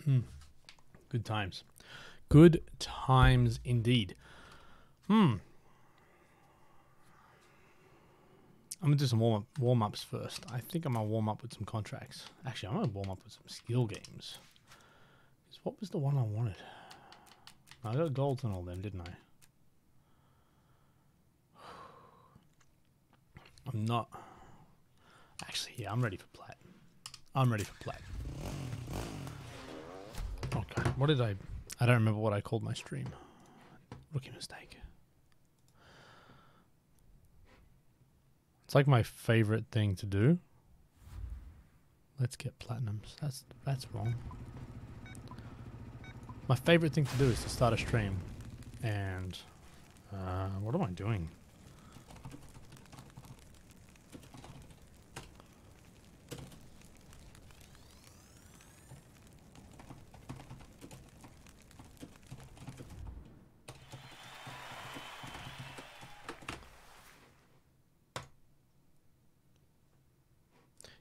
Good times. Good times indeed. I'm going to do some warm-ups first. I think I'm going to warm up with some contracts. Actually, I'm going to warm up with some skill games. What was the one I wanted? I got golds and all them, didn't I? I'm not... Actually, yeah, I'm ready for plat. I'm ready for plat. Okay, what did I don't remember what I called my stream. Rookie mistake. It's like my favorite thing to do. Let's get platinums. That's wrong. My favorite thing to do is to start a stream. And what am I doing?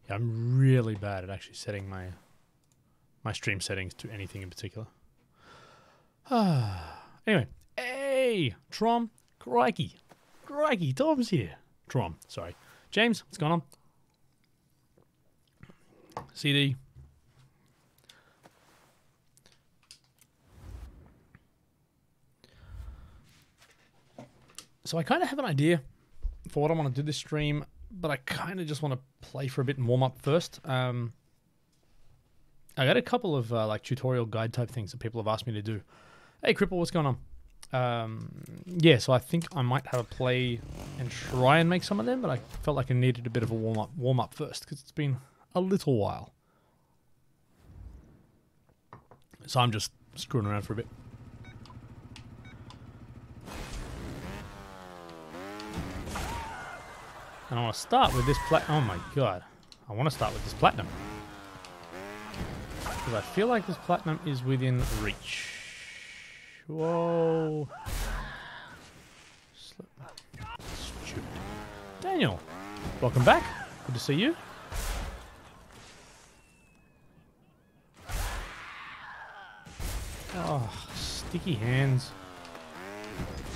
I'm really bad at actually setting my stream settings to anything in particular. Anyway, hey, Trom, Crikey, Tom's here. Trom, sorry. James, what's going on? CD. So I kind of have an idea for what I want to do this stream, but I kind of just want to play for a bit and warm up first. I got a couple of like tutorial guide type things that people have asked me to do. Hey, Cripple, what's going on? Yeah, so I think I might have a play and try and make some of them, but I felt like I needed a bit of a warm up first because it's been a little while. So I'm just screwing around for a bit. And I want to start with this oh my god. I want to start with this platinum. Because I feel like this platinum is within reach. Whoa. Stupid. Daniel, welcome back. Good to see you. Oh, sticky hands.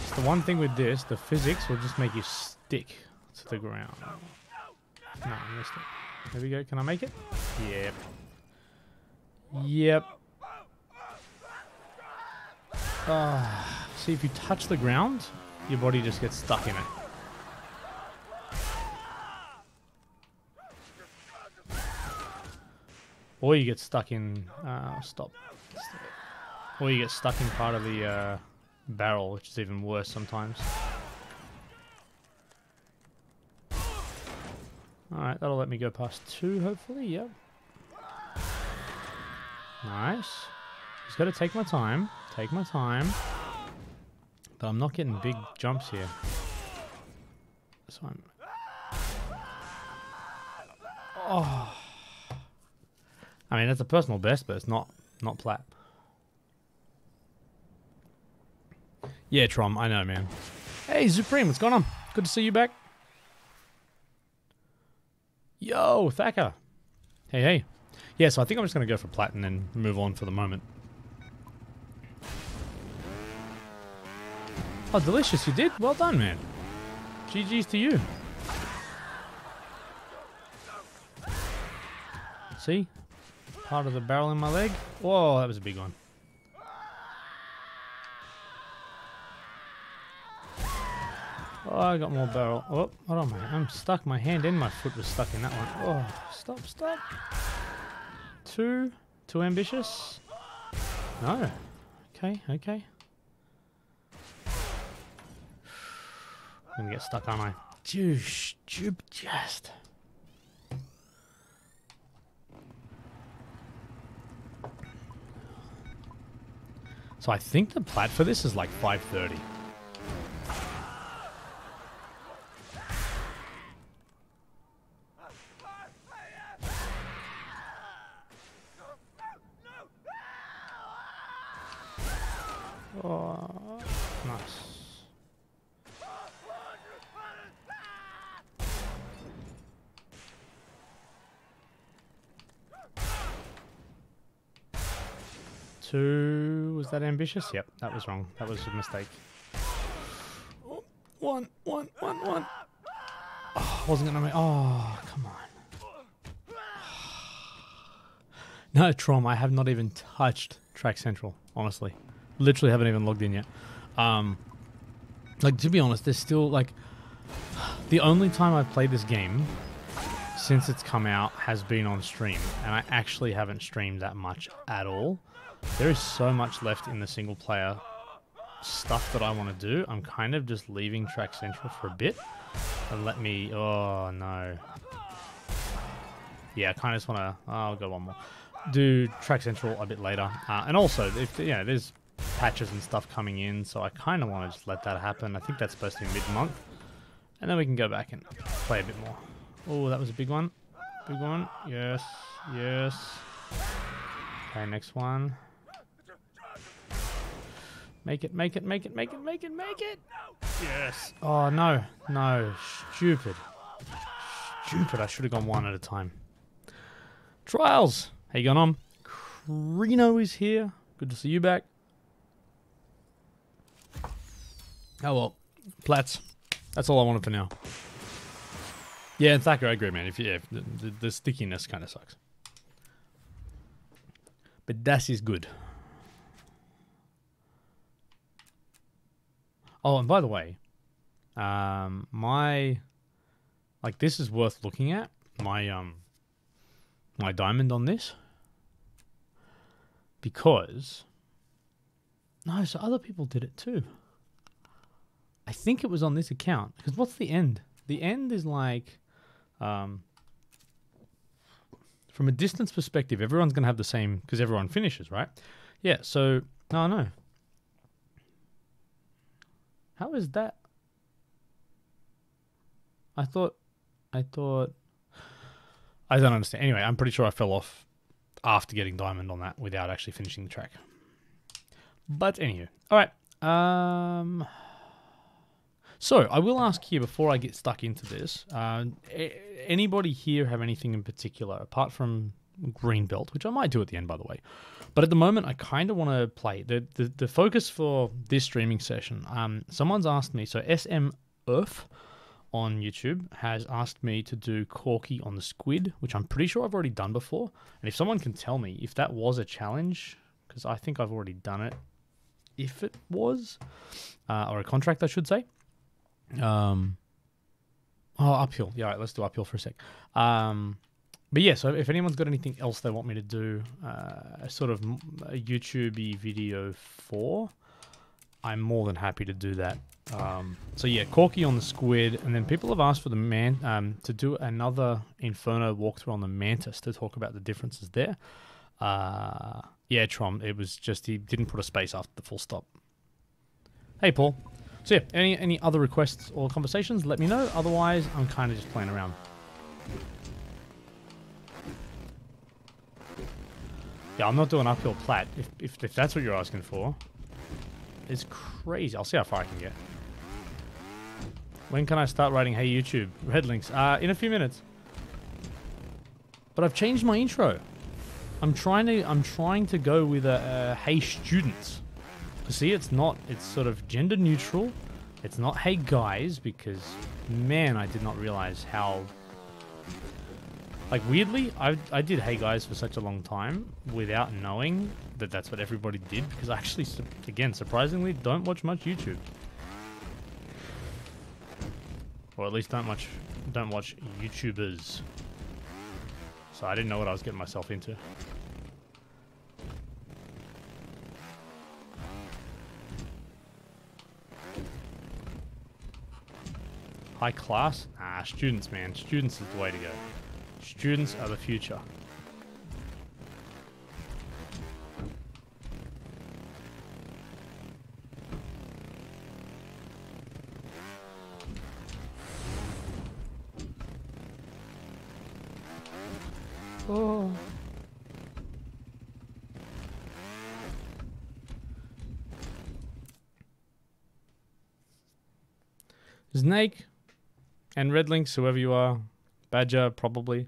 It's the one thing with this, the physics will just make you stick to the ground. No, I missed it. There we go. Can I make it? Yep. Yep. See, if you touch the ground, your body just gets stuck in it. Or you get stuck in... stop. Or you get stuck in part of the barrel, which is even worse sometimes. Alright, that'll let me go past 2, hopefully. Yep. Nice. Just gotta take my time. Take my time. But I'm not getting big jumps here. So I'm... Oh. I mean, it's a personal best, but it's not plat. Yeah, Trom, I know, man. Hey, Supreme, what's going on? Good to see you back. Yo, Thacker. Hey, hey. Yeah, so I think I'm just going to go for plat and then move on for the moment. Oh, delicious, you did? Well done, man. GG's to you. See? Part of the barrel in my leg. Whoa, that was a big one. Oh, I got more barrel. Oh, hold on, man. I'm stuck. My hand and my foot was stuck in that one. Oh, stop, stop. Too ambitious? No. Okay, okay. I'm gonna get stuck, aren't I? Just. So I think the plat for this is like 530. Oh, nice. 2. Was that ambitious? Yep, that was wrong. That was a mistake. Oh, one. Oh, wasn't gonna make. Oh, come on. No, Trom, I have not even touched Track Central. Honestly, literally haven't even logged in yet. Like, to be honest, there's still like the only time I've played this game since it's come out has been on stream, and I actually haven't streamed that much at all. There is so much left in the single player stuff that I want to do. I'm kind of just leaving Track Central for a bit and let me... Oh, no. Yeah, I kind of just want to... I'll go one more. Do Track Central a bit later. And also, if there's patches and stuff coming in, so I kind of want to just let that happen. I think that's supposed to be mid-month. And then we can go back and play a bit more. Oh, that was a big one. Big one. Yes. Okay, next one. Make it. Yes. Oh, no. Stupid. I should have gone one at a time. Trials. How you going on? Reno is here. Good to see you back. Oh, well. Plats. That's all I wanted for now. Yeah, and Thacker, I agree, man. The stickiness kind of sucks. But that is good. Oh, and by the way, this is worth looking at. My diamond on this. Because... No, so other people did it too. I think it was on this account. Because what's the end? The end is like... from a distance perspective, everyone's going to have the same... Because everyone finishes, right? Yeah, so... Oh, no. How is that? I thought... I don't understand. Anyway, I'm pretty sure I fell off after getting diamond on that without actually finishing the track. But anywho. Alright. So, I will ask here before I get stuck into this. Anybody here have anything in particular, apart from Greenbelt, which I might do at the end, by the way. But at the moment, I kind of want to play. The focus for this streaming session, someone's asked me, so SM Earth on YouTube has asked me to do Corky on the Squid, which I'm pretty sure I've already done before. And if someone can tell me if that was a challenge, because I think I've already done it, if it was, or a contract, I should say. Oh, uphill. Yeah, all right, let's do uphill for a sec. But yeah, so if anyone's got anything else they want me to do, a sort of a YouTube-y video for, I'm more than happy to do that. So yeah, Corky on the Squid, and then people have asked for the to do another Inferno walkthrough on the Mantis to talk about the differences there. Yeah, Trom, it was just he didn't put a space after the full stop. Hey, Paul. So yeah, any other requests or conversations, let me know. Otherwise, I'm kind of just playing around. Yeah, I'm not doing uphill plat, if that's what you're asking for. It's crazy. I'll see how far I can get. When can I start writing Hey YouTube? Red links. In a few minutes. But I've changed my intro. I'm trying to go with a Hey Students. See, it's sort of gender neutral. It's not Hey Guys, because, man, I did not realize how... Like, weirdly, I did Hey Guys for such a long time without knowing that that's what everybody did, because I actually, again, surprisingly, don't watch much YouTube. Or at least don't watch YouTubers. So I didn't know what I was getting myself into. High class? Ah, students, man. Students is the way to go. Students are the future. Oh. Snake and Red Links, whoever you are. Badger, probably.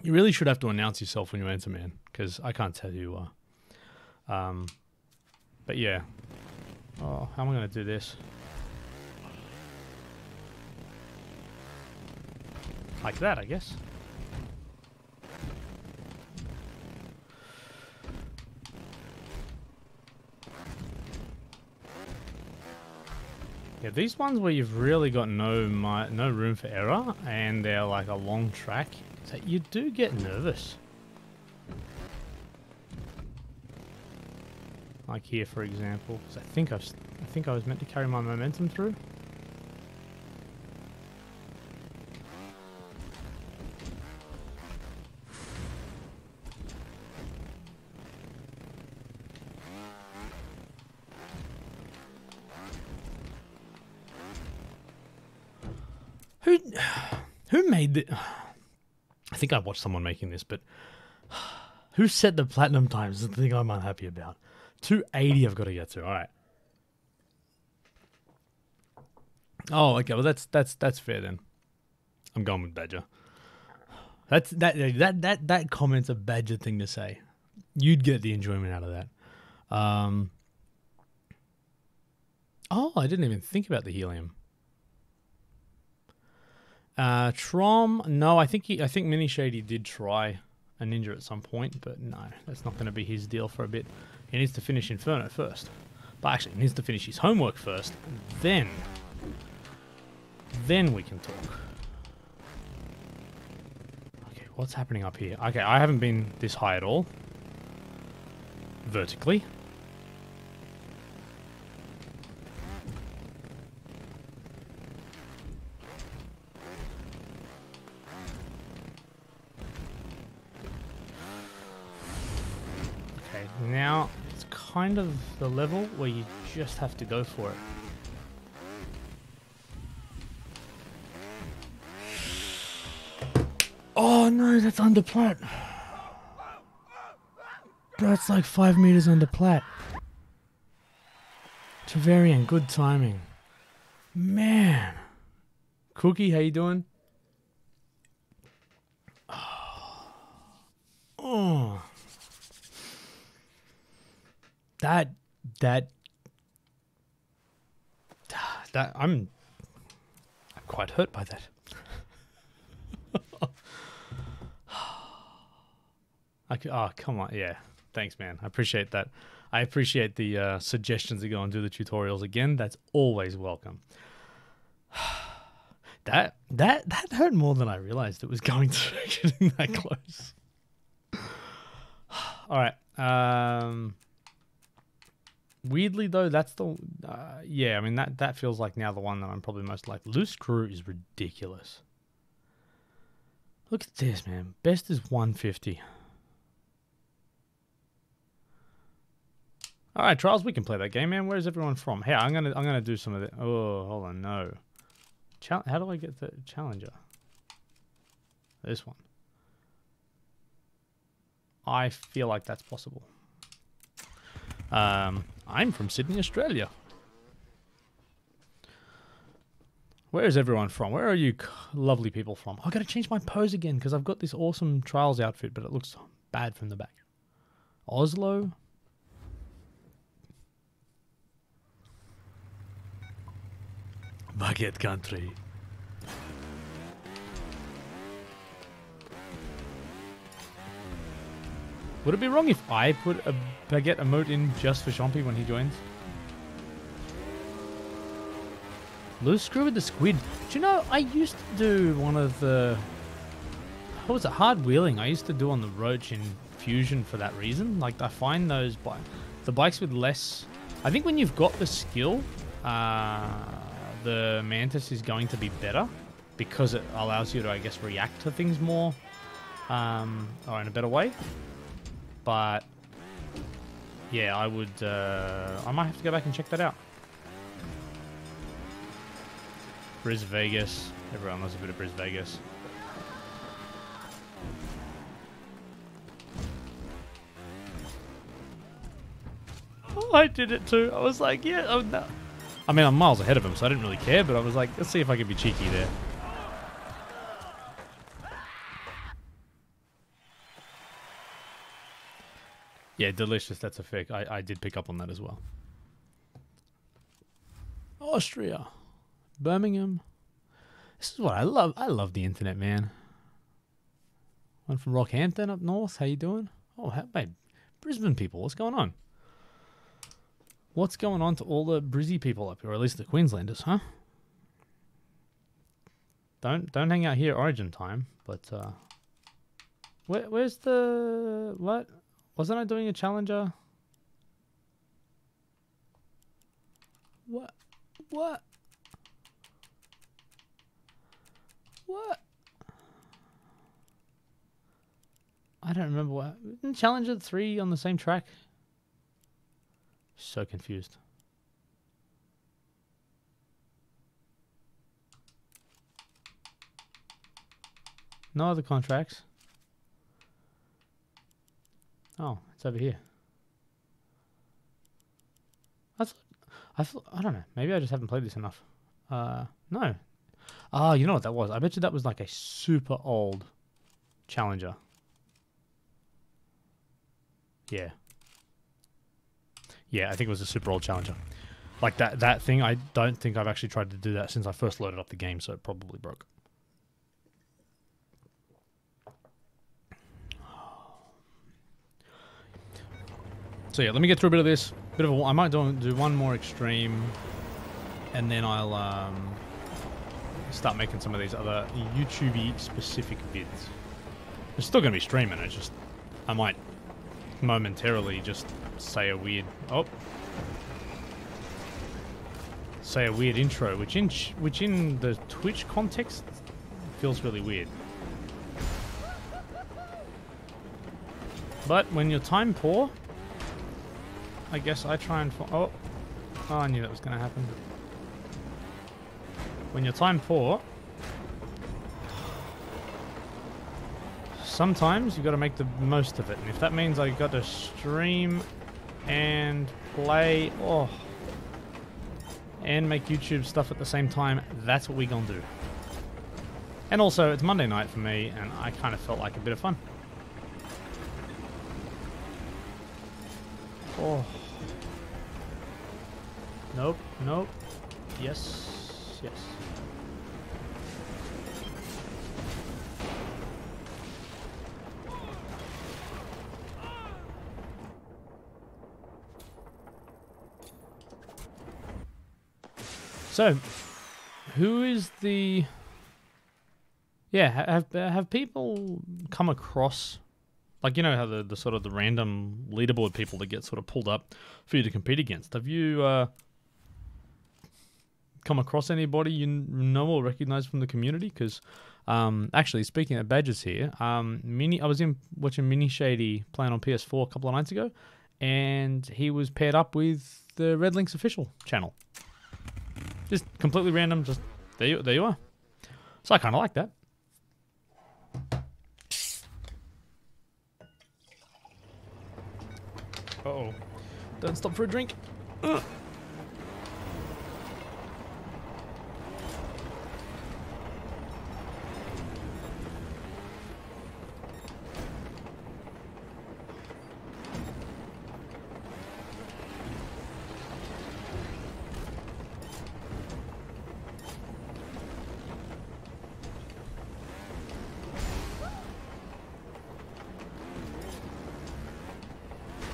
You really should have to announce yourself when you enter, man, because I can't tell you. But yeah. Oh, how am I going to do this? Like that, I guess. Yeah, these ones where you've really got no room for error and they're like a long track, so you do get nervous. Like here, for example, because I think I was meant to carry my momentum through. Who made it? I think I watched someone making this, but who set the platinum times is the thing I'm unhappy about. 280 I've got to get to. All right. Oh, okay. Well, that's fair then. I'm going with Badger. That comment's a Badger thing to say. You'd get the enjoyment out of that. Oh, I didn't even think about the helium. Trom, no, I think Mini Shady did try a ninja at some point, but no, that's not going to be his deal for a bit. He needs to finish Inferno first. But actually, he needs to finish his homework first. Then we can talk. Okay, what's happening up here? Okay, I haven't been this high at all. Vertically. Now, it's kind of the level where you just have to go for it. Oh no, that's under plat. Bro, it's like 5 meters under plat. Tavarian, good timing. Man. Cookie, how you doing? Oh. I'm quite hurt by that. Oh, come on. Yeah. Thanks, man. I appreciate that. I appreciate the suggestions to go and do the tutorials again. That's always welcome. That hurt more than I realized it was going to, getting that close. All right. Weirdly though, that's the yeah. I mean that feels like now the one that I'm probably most like. Loose screw is ridiculous. Look at this, man. Best is 150. All right, Trials, we can play that game, man. Where's everyone from? Hey, I'm gonna do some of it. Oh, hold on, no. How do I get the challenger? This one. I feel like that's possible. I'm from Sydney, Australia. Where is everyone from? Where are you lovely people from? I got to change my pose again because I've got this awesome Trials outfit, but it looks bad from the back. Oslo. Baguette country. Would it be wrong if I put a baguette emote in just for Chompy when he joins? Loose screw with the squid. Do you know, I used to do one of the... What was it? Hard wheeling. I used to do on the Roach in Fusion for that reason. Like, I find those... The bikes with less... I think when you've got the skill, the Mantis is going to be better because it allows you to, I guess, react to things more or in a better way. But yeah, I would. I might have to go back and check that out. Briz Vegas. Everyone loves a bit of Briz Vegas. Oh, I did it too. I was like, yeah. Oh, no. I mean, I'm miles ahead of him, so I didn't really care. But I was like, let's see if I can be cheeky there. Yeah, delicious. That's a fact. I did pick up on that as well. Austria. Birmingham. This is what I love. I love the internet, man. One from Rockhampton up north. How you doing? Oh, mate. Brisbane people. What's going on? What's going on to all the Brizzy people up here, or at least the Queenslanders, huh? Don't hang out here Origin time, but where's the what? Wasn't I doing a challenger? What? What? What? I don't remember what. Isn't Challenger 3 on the same track? So confused. No other contracts. Oh, it's over here. I don't know. Maybe I just haven't played this enough. No. Oh, you know what that was? I bet you that was like a super old Challenger. Yeah. Yeah, I think it was a super old Challenger. Like that thing, I don't think I've actually tried to do that since I first loaded up the game, so it probably broke. So yeah, let me get through a bit of this. I might do one more extreme, and then I'll start making some of these other YouTube-y specific vids. I'm still going to be streaming. It's just I might momentarily just say a weird intro, which in the Twitch context feels really weird. But when you're time poor, I guess I try and oh, I knew that was going to happen. When you're time poor, sometimes you got to make the most of it, and if that means I got to stream and play, and make YouTube stuff at the same time, that's what we gonna do. And also, it's Monday night for me, and I kind of felt like a bit of fun. Oh. Nope, nope. Yes, yes. So, who is the... Yeah, have people come across... Like, you know how the sort of the random leaderboard people that get sort of pulled up for you to compete against. Have you come across anybody you know or recognize from the community? Because, actually, speaking of badges here, I was watching Mini Shady playing on PS4 a couple of nights ago, and he was paired up with the Red Links official channel. Just completely random, just there you are. So I kind of like that. Uh-oh. Don't stop for a drink. Ugh.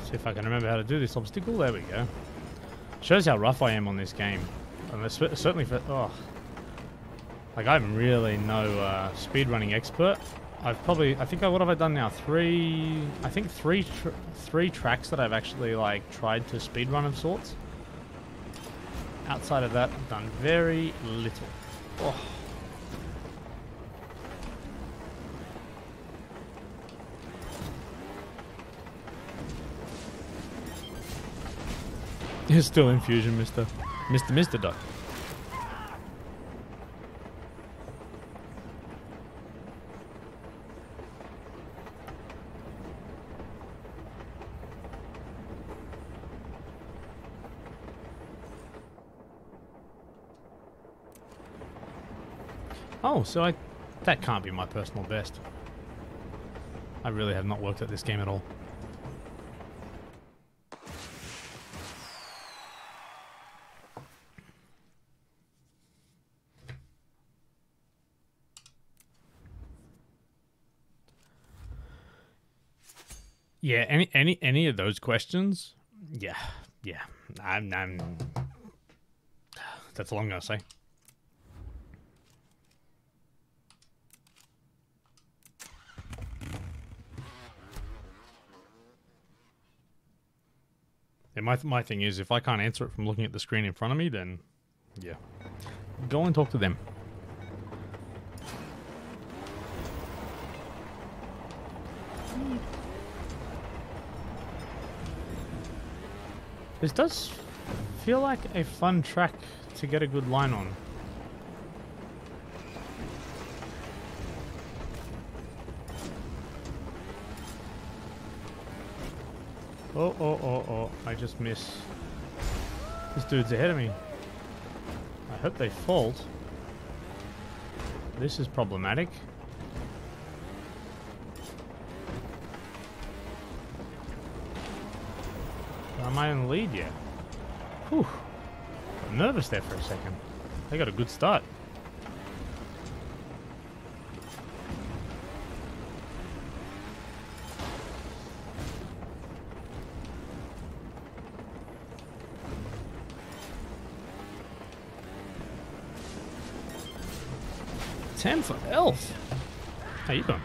See if I can remember how to do this obstacle. There we go. Shows how rough I am on this game. And certainly for... Oh. Like, I'm really no speedrunning expert. I think what have I done now? Three tracks that I've actually, like, tried to speedrun of sorts. Outside of that, I've done very little. Oh. You're still in fusion, Mr. Duck. Oh, so that can't be my personal best. I really have not worked at this game at all. Yeah, any of those questions? Yeah. I'm that's all I'm gonna say. And my thing is, if I can't answer it from looking at the screen in front of me, then yeah, go and talk to them. This does feel like a fun track to get a good line on. Oh, I just miss. This dude's ahead of me. I hope they fault. This is problematic. Am I in the lead yet? Whew. I'm nervous there for a second. They got a good start. Ten for Elf. How you doing?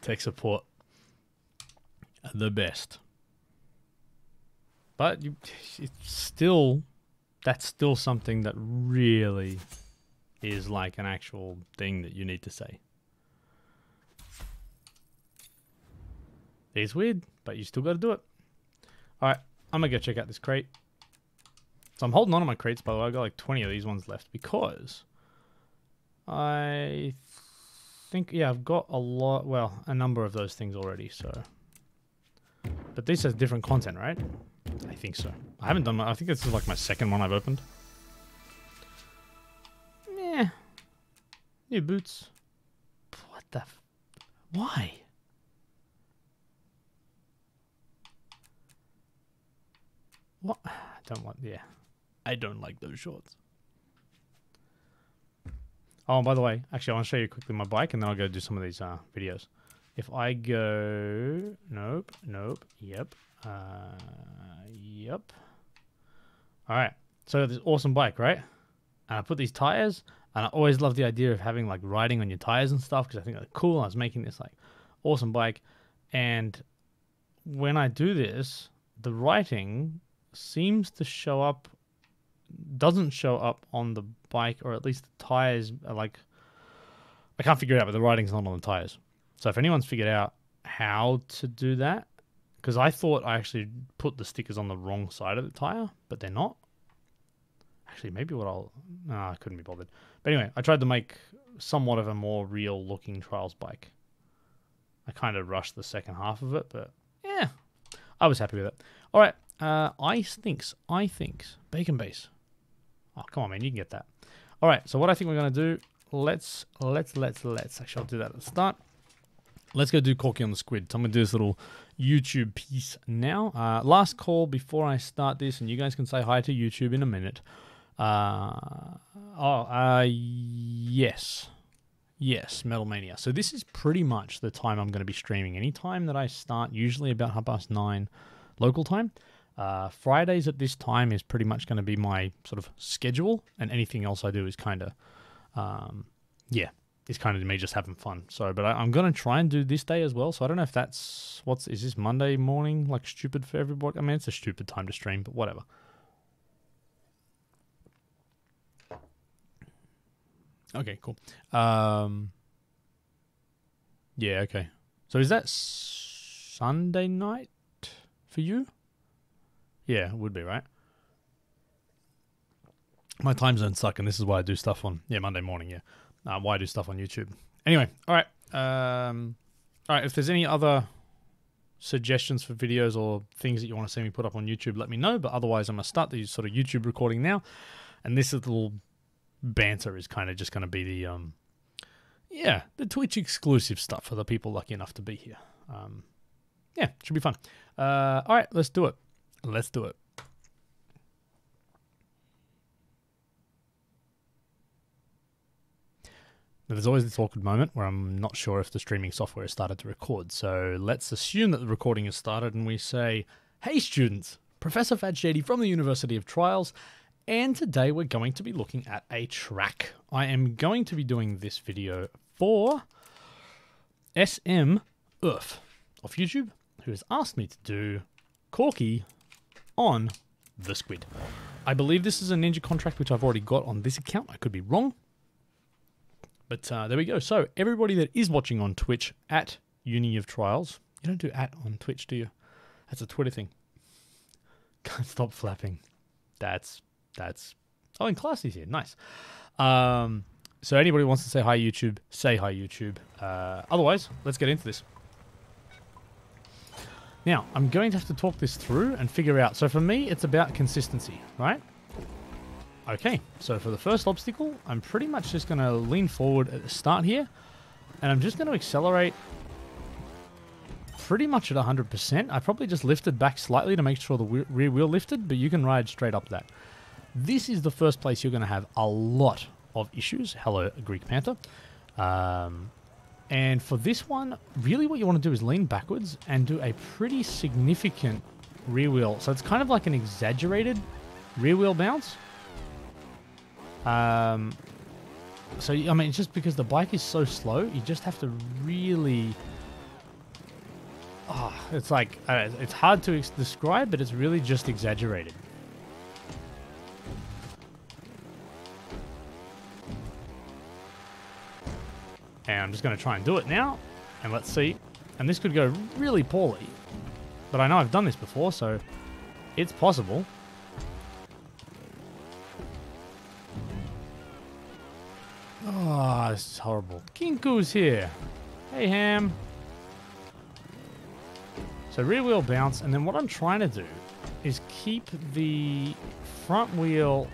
Tech support, the best. But it's still, that's still something that really is like an actual thing that you need to say. It's weird, but you still got to do it. All right, I'm gonna go check out this crate. So I'm holding on to my crates, by the way. I got like 20 of these ones left because I think, yeah, I've got a lot, well, a number of those things already, so. But this has different content, right? I think so. I haven't done I think this is like my second one I've opened. Yeah. New boots. What the why? What? I don't want, yeah. I don't like those shorts. Oh, and by the way, actually, I want to show you quickly my bike, and then I'll go do some of these videos. If I go... Nope. Yep. Yep. Alright. So this awesome bike, right? And I put these tires, and I always love the idea of having, like, riding on your tires and stuff, because I think they're cool. I was making this, like, awesome bike. And when I do this, the writing seems to show up... doesn't show up on the bike, or at least the tires are like, I can't figure it out, but the writing's not on the tires. So if anyone's figured out how to do that, because I thought I actually put the stickers on the wrong side of the tire, but they're not. Actually, maybe what I'll, no, I couldn't be bothered. But anyway, I tried to make somewhat of a more real looking trials bike. I kind of rushed the second half of it, but yeah, I was happy with it. All right, I thinks, bacon base. Oh, come on, man, you can get that. All right, so what I think we're going to do, let's, actually, I'll do that at the start. Let's go do Corky on the Squid. So I'm going to do this little YouTube piece now. Last call before I start this, and you guys can say hi to YouTube in a minute. Yes, Metal Mania. So this is pretty much the time I'm going to be streaming. Any time that I start, usually about 9:30 local time. Fridays at this time is pretty much going to be my sort of schedule, and anything else I do is kind of, yeah, it's kind of me just having fun. So, but I'm going to try and do this day as well. So I don't know if that's, is this Monday morning, like stupid for everybody? I mean, it's a stupid time to stream, but whatever. Okay, cool. Yeah, okay. So is that Sunday night for you? Yeah, it would be, right? My time zones suck, and this is why I do stuff on, Monday morning, yeah. Why I do stuff on YouTube. Anyway, all right. All right, if there's any other suggestions for videos or things that you want to see me put up on YouTube, let me know. But otherwise, I'm going to start the sort of YouTube recording now. And this little banter is kind of just going to be the, the Twitch exclusive stuff for the people lucky enough to be here. Yeah, should be fun. All right, let's do it. But there's always this awkward moment where I'm not sure if the streaming software has started to record. So let's assume that the recording has started and we say, hey students, Professor Fat Shady from the University of Trials, and today we're going to be looking at a track. I am going to be doing this video for SM Earth of YouTube, who has asked me to do Corky on the Squid. I believe this is a Ninja contract which I've already got on this account. I could be wrong. But there we go. So everybody that is watching on Twitch at Uni of Trials, you don't do at on Twitch, do you? That's a Twitter thing. Can't stop flapping. That's. Oh, and Classy's here. Nice. So anybody who wants to say hi YouTube, say hi YouTube. Otherwise, let's get into this. Now, I'm going to have to talk this through and figure out. So for me, it's about consistency, right? Okay, so for the first obstacle, I'm pretty much just going to lean forward at the start here. And I'm just going to accelerate pretty much at 100%. I probably just lifted back slightly to make sure the rear wheel lifted, but you can ride straight up that. This is the first place you're going to have a lot of issues. Hello, Greek Panther. And for this one, really what you want to do is lean backwards and do a pretty significant rear wheel. So it's kind of like an exaggerated rear wheel bounce. So, I mean, just because the bike is so slow, you just have to really... Oh, it's like, it's hard to describe, but it's really just exaggerated. And I'm just going to try and do it now, and let's see. And this could go really poorly, but I know I've done this before, so it's possible. Oh, this is horrible. Kinku's here. Hey, Ham. So rear wheel bounce, and then what I'm trying to do is keep the front wheel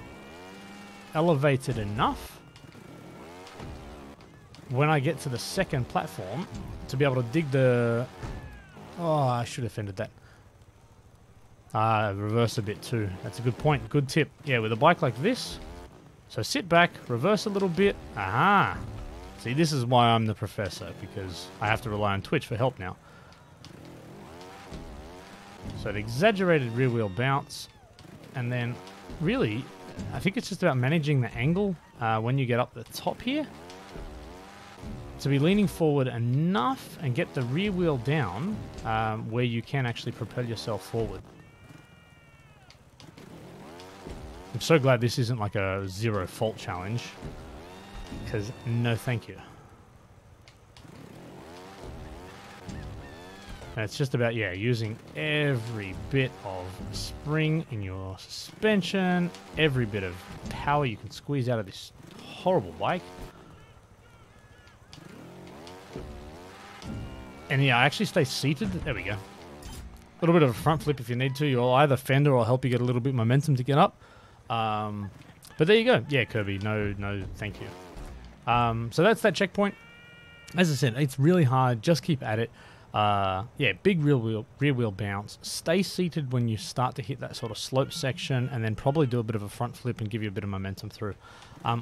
elevated enough when I get to the second platform to be able to dig the... Oh, I should have ended that. Reverse a bit too. That's a good point. Good tip. Yeah, with a bike like this... So sit back, reverse a little bit. Aha! See, this is why I'm the professor, because I have to rely on Twitch for help now. So an exaggerated rear wheel bounce, and then really, I think it's just about managing the angle when you get up the top here. To be leaning forward enough and get the rear wheel down where you can actually propel yourself forward. I'm so glad this isn't like a zero fault challenge, because no thank you. And it's just about, yeah, using every bit of spring in your suspension, every bit of power you can squeeze out of this horrible bike. And yeah, I actually stay seated. There we go. A little bit of a front flip if you need to. You'll either fender or help you get a little bit of momentum to get up. But there you go. Yeah, Kirby, no, thank you. So that's that checkpoint. As I said, it's really hard. Just keep at it. Yeah, big rear wheel bounce. Stay seated when you start to hit that sort of slope section, and then probably do a bit of a front flip and give you a bit of momentum through.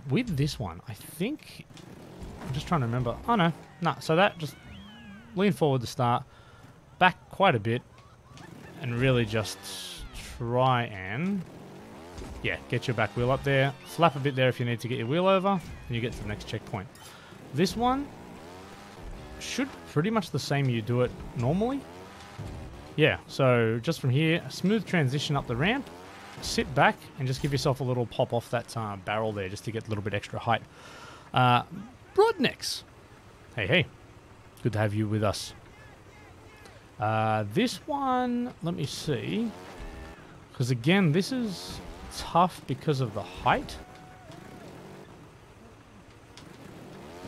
With this one, I think... I'm just trying to remember. Oh, no. No, so that just lean forward to start. Back quite a bit. And really just try and... Yeah, get your back wheel up there. Flap a bit there if you need to get your wheel over. And you get to the next checkpoint. This one should pretty much the same you do it normally. Yeah, so just from here, a smooth transition up the ramp. Sit back and just give yourself a little pop off that barrel there just to get a little bit extra height. Broadnecks. Hey. Good to have you with us. This one, let me see. Because again, this is... tough because of the height.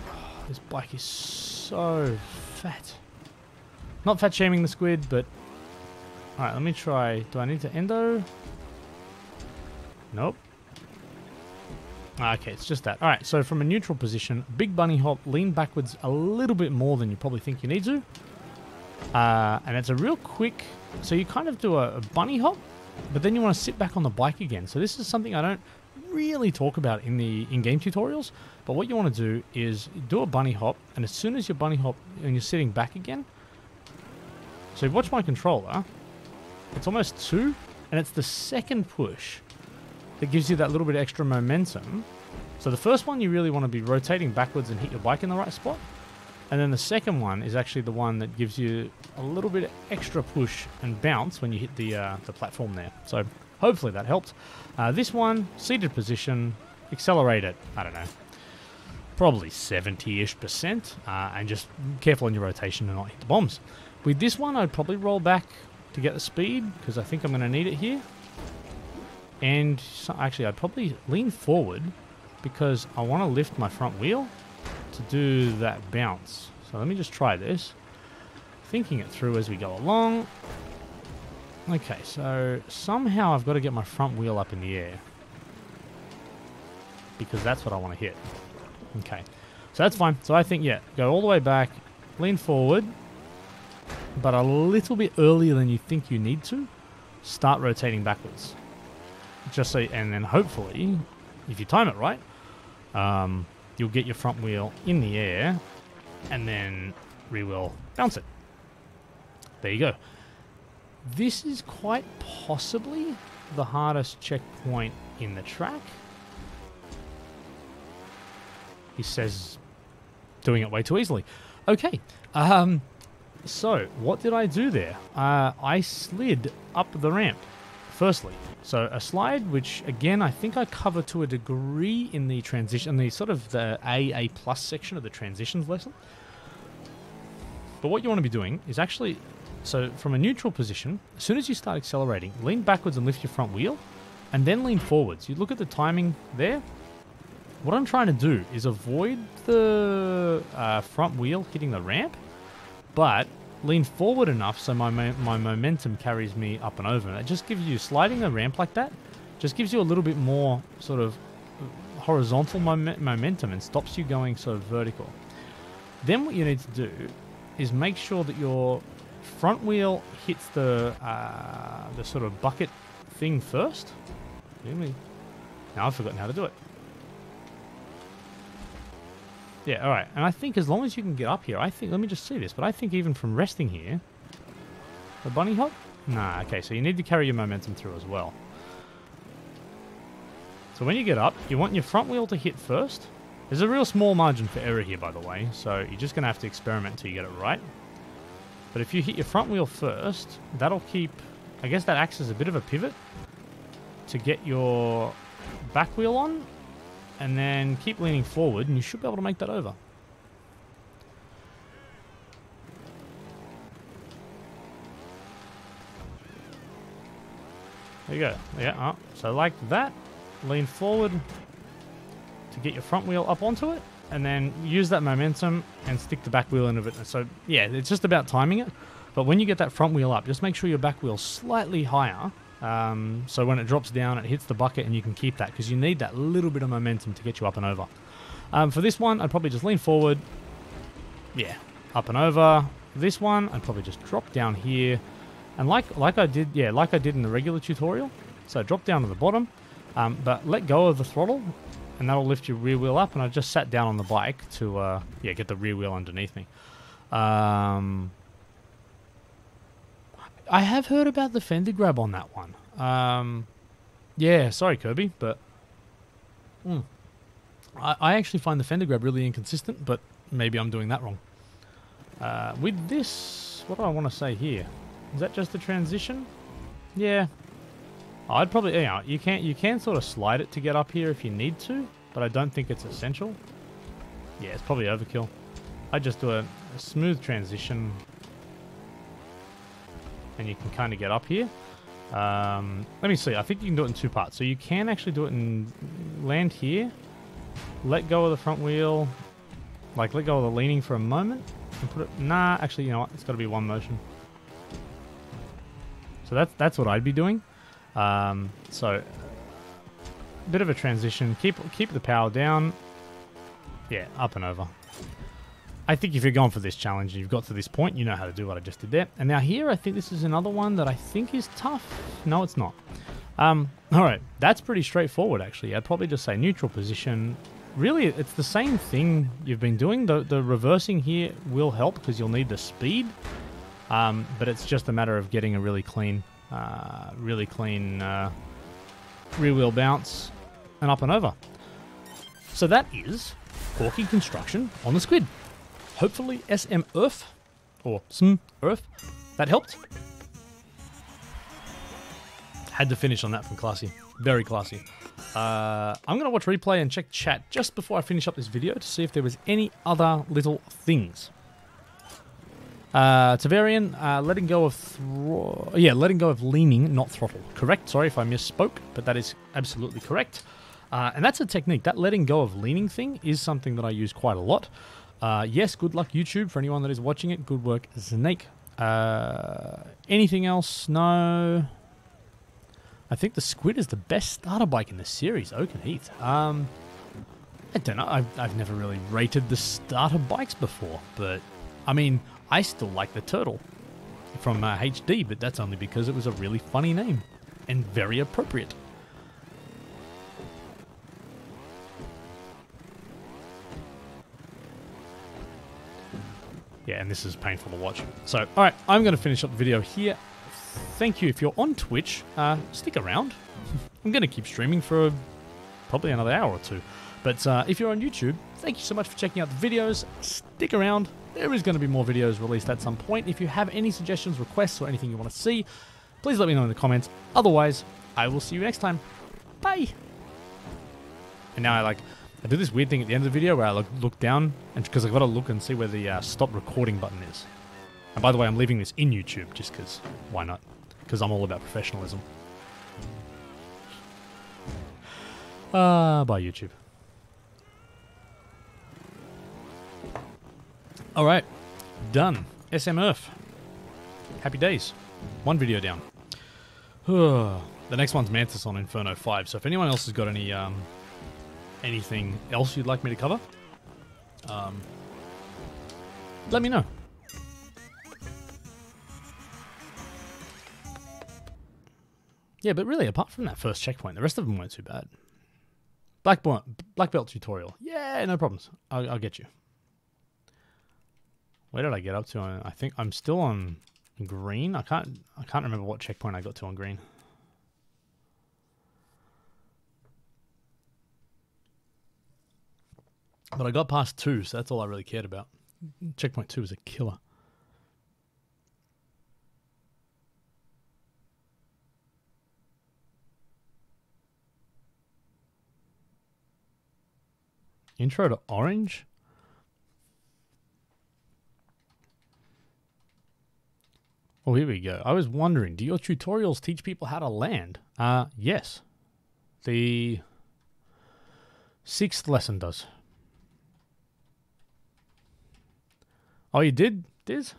Oh, this bike is so fat. Not fat shaming the Squid, but... Alright, let me try. Do I need to endo? Nope. Okay, it's just that. Alright, so from a neutral position, big bunny hop, lean backwards a little bit more than you probably think you need to. And it's a real quick... So you kind of do a bunny hop, but then you want to sit back on the bike again. So this is something I don't really talk about in the in-game tutorials. But what you want to do is do a bunny hop, and as soon as you bunny hop and you're sitting back again, so watch my controller, it's almost 2, and it's the second push that gives you that little bit of extra momentum. So the first one, you really want to be rotating backwards and hit your bike in the right spot. And then the second one is actually the one that gives you a little bit of extra push and bounce when you hit the platform there. So hopefully that helped. This one, seated position, accelerate it, I don't know, probably 70-ish%, and just careful on your rotation and not hit the bombs. With this one, I'd probably roll back to get the speed, because I think I'm going to need it here. And so actually, I'd probably lean forward, because I want to lift my front wheel to do that bounce. So let me just try this. Thinking it through as we go along. Okay, so somehow I've got to get my front wheel up in the air, because that's what I want to hit. Okay, so that's fine. So I think, yeah, go all the way back, lean forward, but a little bit earlier than you think you need to. Start rotating backwards. Just so, and then hopefully, if you time it right, you'll get your front wheel in the air, and then rear wheel bounce it. There you go. This is quite possibly the hardest checkpoint in the track. He says doing it way too easily. Okay, so what did I do there? I slid up the ramp, firstly. So a slide, which again, I think I cover to a degree in the transition, the sort of the A+ section of the transitions lesson. But what you want to be doing is actually, so from a neutral position, as soon as you start accelerating, lean backwards and lift your front wheel, and then lean forwards. You look at the timing there. What I'm trying to do is avoid the front wheel hitting the ramp, but lean forward enough so my momentum carries me up and over. It just gives you, sliding a ramp like that, just gives you a little bit more sort of horizontal momentum and stops you going sort of vertical. Then what you need to do is make sure that your front wheel hits the sort of bucket thing first. Now I've forgotten how to do it. Yeah, alright. And I think as long as you can get up here, I think, let me just see this, but I think even from resting here, the bunny hop? Nah, okay, so you need to carry your momentum through as well. So when you get up, you want your front wheel to hit first. There's a real small margin for error here, by the way, so you're just going to have to experiment until you get it right. But if you hit your front wheel first, that'll keep, I guess that acts as a bit of a pivot to get your back wheel on. And then keep leaning forward, and you should be able to make that over. There you go. Yeah, so like that. Lean forward to get your front wheel up onto it, and then use that momentum and stick the back wheel into it. So, yeah, it's just about timing it. But when you get that front wheel up, just make sure your back wheel's slightly higher. So when it drops down, it hits the bucket, and you can keep that, because you need that little bit of momentum to get you up and over. For this one, I'd probably just lean forward. Yeah, up and over. This one, I'd probably just drop down here. And like I did in the regular tutorial. So drop down to the bottom, but let go of the throttle, and that'll lift your rear wheel up. And I just sat down on the bike to get the rear wheel underneath me. I have heard about the fender grab on that one. Yeah, sorry, Kirby, but I actually find the fender grab really inconsistent, but maybe I'm doing that wrong. With this, what do I want to say here? Is that just a transition? Yeah. I'd probably, you can sort of slide it to get up here if you need to, but I don't think it's essential. Yeah, it's probably overkill. I'd just do a smooth transition, and you can kind of get up here. Let me see. I think you can do it in 2 parts. So you can actually do it and land here, let go of the front wheel, like let go of the leaning for a moment, and put it. Nah, actually, you know what? It's got to be one motion. So that's what I'd be doing. So a bit of a transition. Keep the power down. Yeah, up and over. I think if you're going for this challenge and you've got to this point, you know how to do what I just did there. And now here, I think this is another one that I think is tough. No, it's not. Alright, that's pretty straightforward actually. I'd probably just say neutral position. Really, it's the same thing you've been doing. The reversing here will help because you'll need the speed. But it's just a matter of getting a really clean rear wheel bounce and up and over. So that is Corky construction on the Squid. Hopefully SM Earth or SM Earth. That helped. Had to finish on that from Classy. Very classy. I'm going to watch replay and check chat just before I finish up this video to see if there was any other little things. Tavarian, letting go of leaning, not throttle. Correct, sorry if I misspoke, but that is absolutely correct. And that's a technique. That letting go of leaning thing is something that I use quite a lot. Yes, good luck YouTube for anyone that is watching it. Good work, Snake. Anything else? No. I think the Squid is the best starter bike in the series, Oak and Heath. I don't know. I've never really rated the starter bikes before, but I mean, I still like the Turtle from HD, but that's only because it was a really funny name and very appropriate. Yeah, and this is painful to watch. So, all right, I'm going to finish up the video here. Thank you. If you're on Twitch, stick around. I'm going to keep streaming for probably another hour or two. But if you're on YouTube, thank you so much for checking out the videos. Stick around. There is going to be more videos released at some point. If you have any suggestions, requests, or anything you want to see, please let me know in the comments. Otherwise, I will see you next time. Bye. And now I do this weird thing at the end of the video where I look down, and because I've got to look and see where the stop recording button is. And by the way, I'm leaving this in YouTube just because, why not? Because I'm all about professionalism. Bye YouTube. Alright, done. SM Earth. Happy days. One video down. The next one's Mantis on Inferno 5, so if anyone else has got any anything else you'd like me to cover, let me know. Yeah, but really, apart from that first checkpoint, the rest of them weren't too bad. Black belt tutorial. Yeah, no problems. I'll get you. Where did I get up to? I think I'm still on green. I can't remember what checkpoint I got to on green. But I got past 2, so that's all I really cared about. Checkpoint 2 is a killer. Intro to Orange? Oh, here we go. I was wondering, do your tutorials teach people how to land? Yes. The 6th lesson does. Oh, you did, Diz?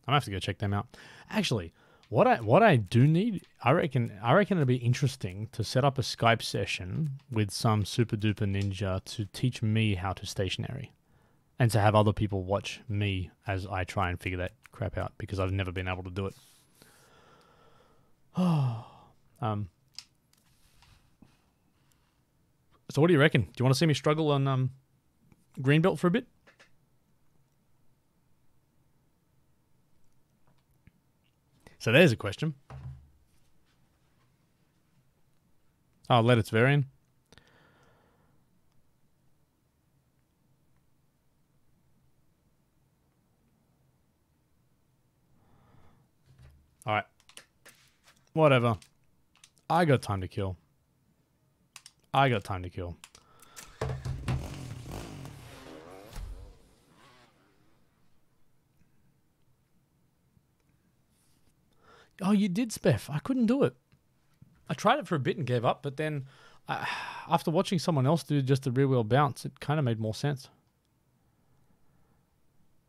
I'm gonna have to go check them out. Actually, what I do need, I reckon it'd be interesting to set up a Skype session with some super duper ninja to teach me how to stationary, and to have other people watch me as I try and figure that crap out, because I've never been able to do it. So what do you reckon? Do you want to see me struggle on Greenbelt for a bit? So there's a question. Oh, let its variant. All right. Whatever. I got time to kill. I got time to kill. Oh, you did, Speff. I couldn't do it. I tried it for a bit and gave up, but then after watching someone else do just a rear wheel bounce, it kind of made more sense.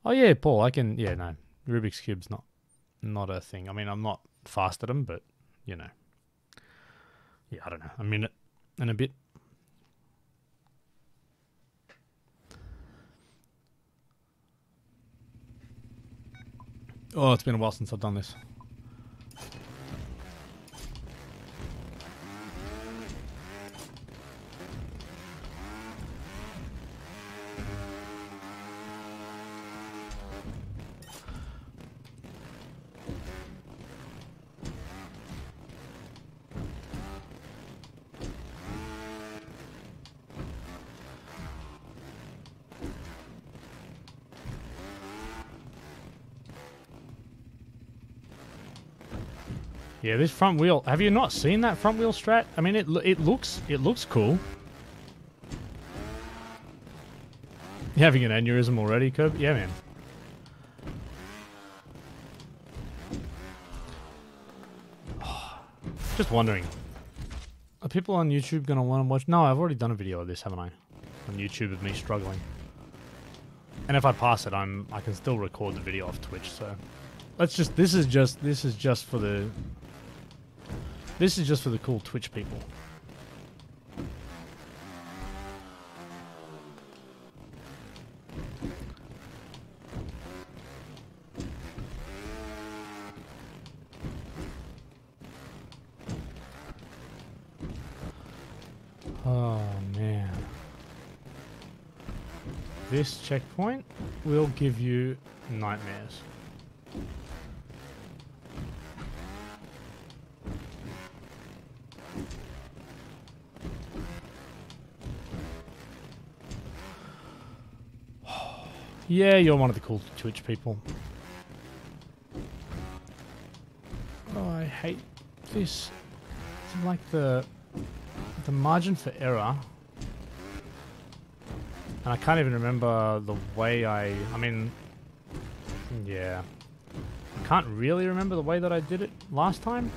Oh, yeah, Paul, I can... Yeah, no. Rubik's Cube's not a thing. I mean, I'm not fast at them, but, you know. Yeah, I don't know. A minute and a bit. Oh, it's been a while since I've done this. Yeah, this front wheel. Have you not seen that front wheel strat? I mean, it looks cool. You having an aneurysm already, Cobb? Yeah, man. Just wondering, are people on YouTube gonna want to watch? No, I've already done a video of this, haven't I? On YouTube of me struggling. And if I pass it, I can still record the video off Twitch. So let's just. This is just for the cool Twitch people. Oh man. This checkpoint will give you nightmares. Yeah, you're one of the cool Twitch people. Oh, I hate this. It's like the margin for error. And I can't even remember the way I mean, yeah. I can't really remember the way that I did it last time.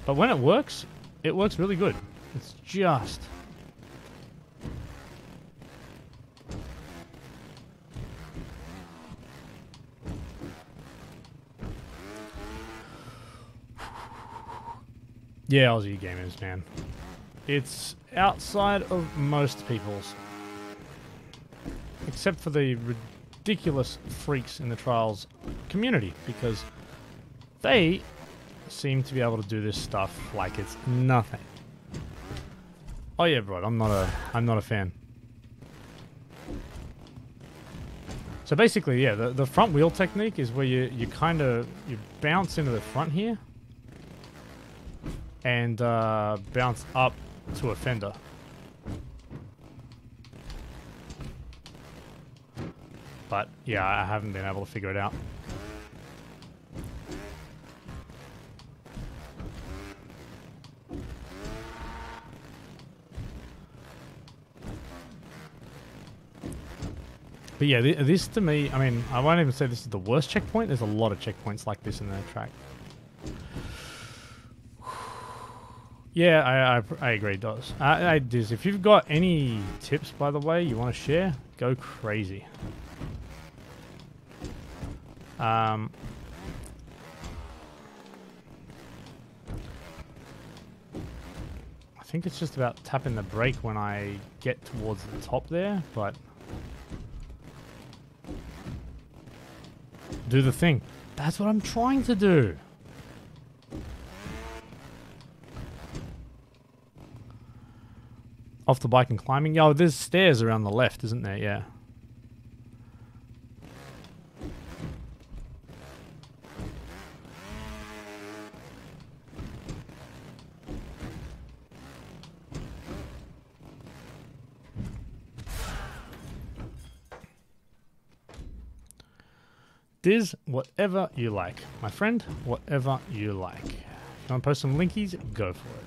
But when it works really good. It's just... Yeah, Aussie gamers, man. It's outside of most people's. Except for the ridiculous freaks in the Trials community, because they seem to be able to do this stuff like it's nothing. Oh yeah, bro, I'm not a fan. So basically, yeah, the front wheel technique is where you bounce into the front here and bounce up to a fender. But yeah, I haven't been able to figure it out. But yeah, this to me, I mean, I won't even say this is the worst checkpoint. There's a lot of checkpoints like this in the track. Yeah, I agree, Doz. Diz, if you've got any tips, by the way, you want to share, go crazy. I think it's just about tapping the brake when I get towards the top there, but... Do the thing. That's what I'm trying to do. Off the bike and climbing. Oh, there's stairs around the left, isn't there? Yeah. Diz, whatever you like. My friend, whatever you like. If you want to post some linkies, go for it.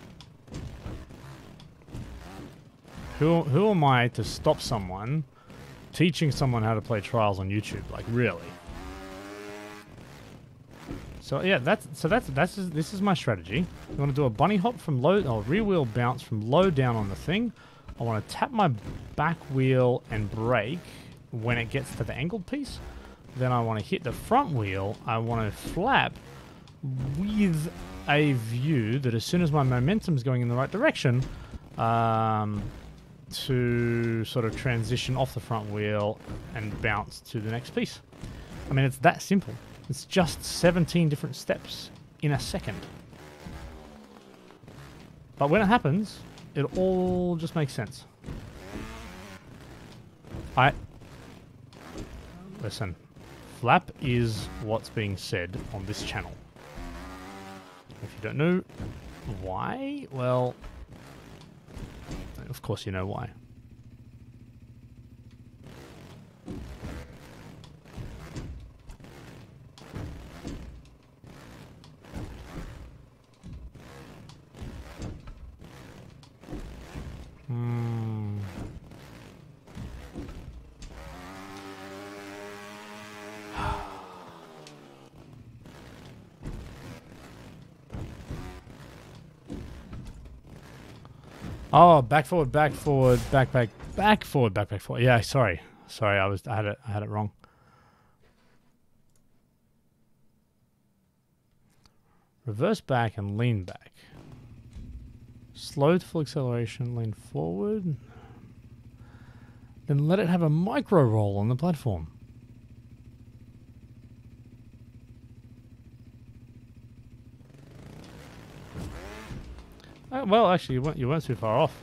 Who am I to stop someone teaching someone how to play Trials on YouTube? Like, really? So yeah, this is my strategy. You want to do a bunny hop from low, or rear wheel bounce from low down on the thing. I want to tap my back wheel and brake when it gets to the angled piece. Then I want to hit the front wheel. I want to flap with a view that as soon as my momentum is going in the right direction, to sort of transition off the front wheel and bounce to the next piece. I mean, it's that simple. It's just 17 different steps in a second. But when it happens, it all just makes sense. Listen. Flap is what's being said on this channel. If you don't know why, well, of course you know why. Oh, back forward, back forward, back forward, back forward. Yeah, sorry. Sorry, I had it wrong. Reverse back and lean back. Slow to full acceleration, lean forward. Then let it have a micro roll on the platform. Well, actually, you weren't too far off.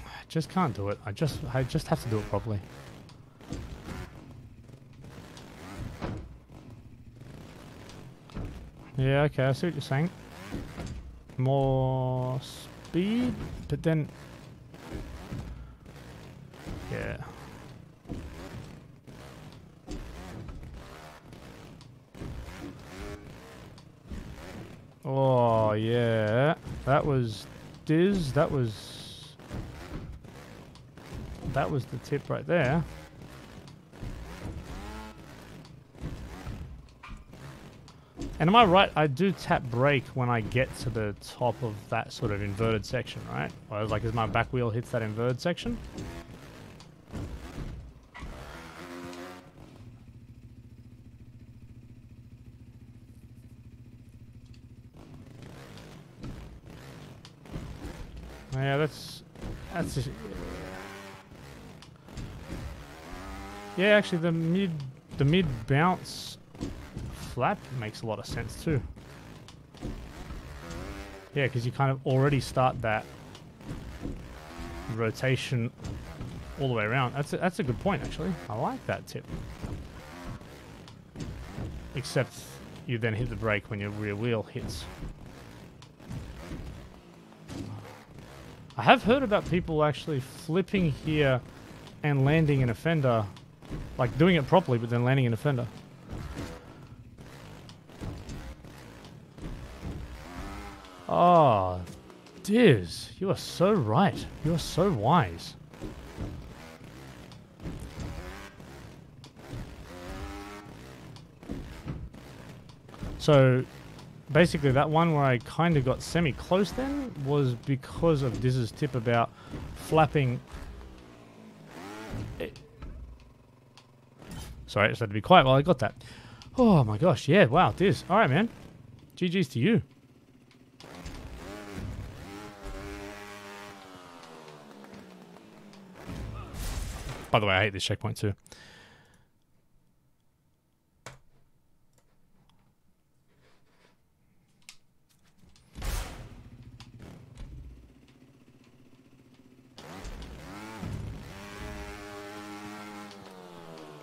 I just can't do it. I just have to do it properly. Yeah, okay, I see what you're saying. More speed, but then... Yeah. Oh, yeah. That was Diz. That was the tip right there. And am I right? I do tap brake when I get to the top of that sort of inverted section, right? Or like as my back wheel hits that inverted section. Yeah, that's just, yeah. Actually, the mid bounce flap makes a lot of sense too. Yeah, because you kind of already start that rotation all the way around. That's a good point actually. I like that tip. Except you then hit the brake when your rear wheel hits. I have heard about people actually flipping here and landing in a fender, like doing it properly, but then landing in a fender. Oh, Diz, you are so right. You are so wise. So, basically, that one where I kind of got semi-close then was because of Diz's tip about flapping. Sorry, I just had to be quiet while I got that. Oh my gosh, yeah, wow, Diz. All right, man. GG's to you. By the way, I hate this checkpoint too.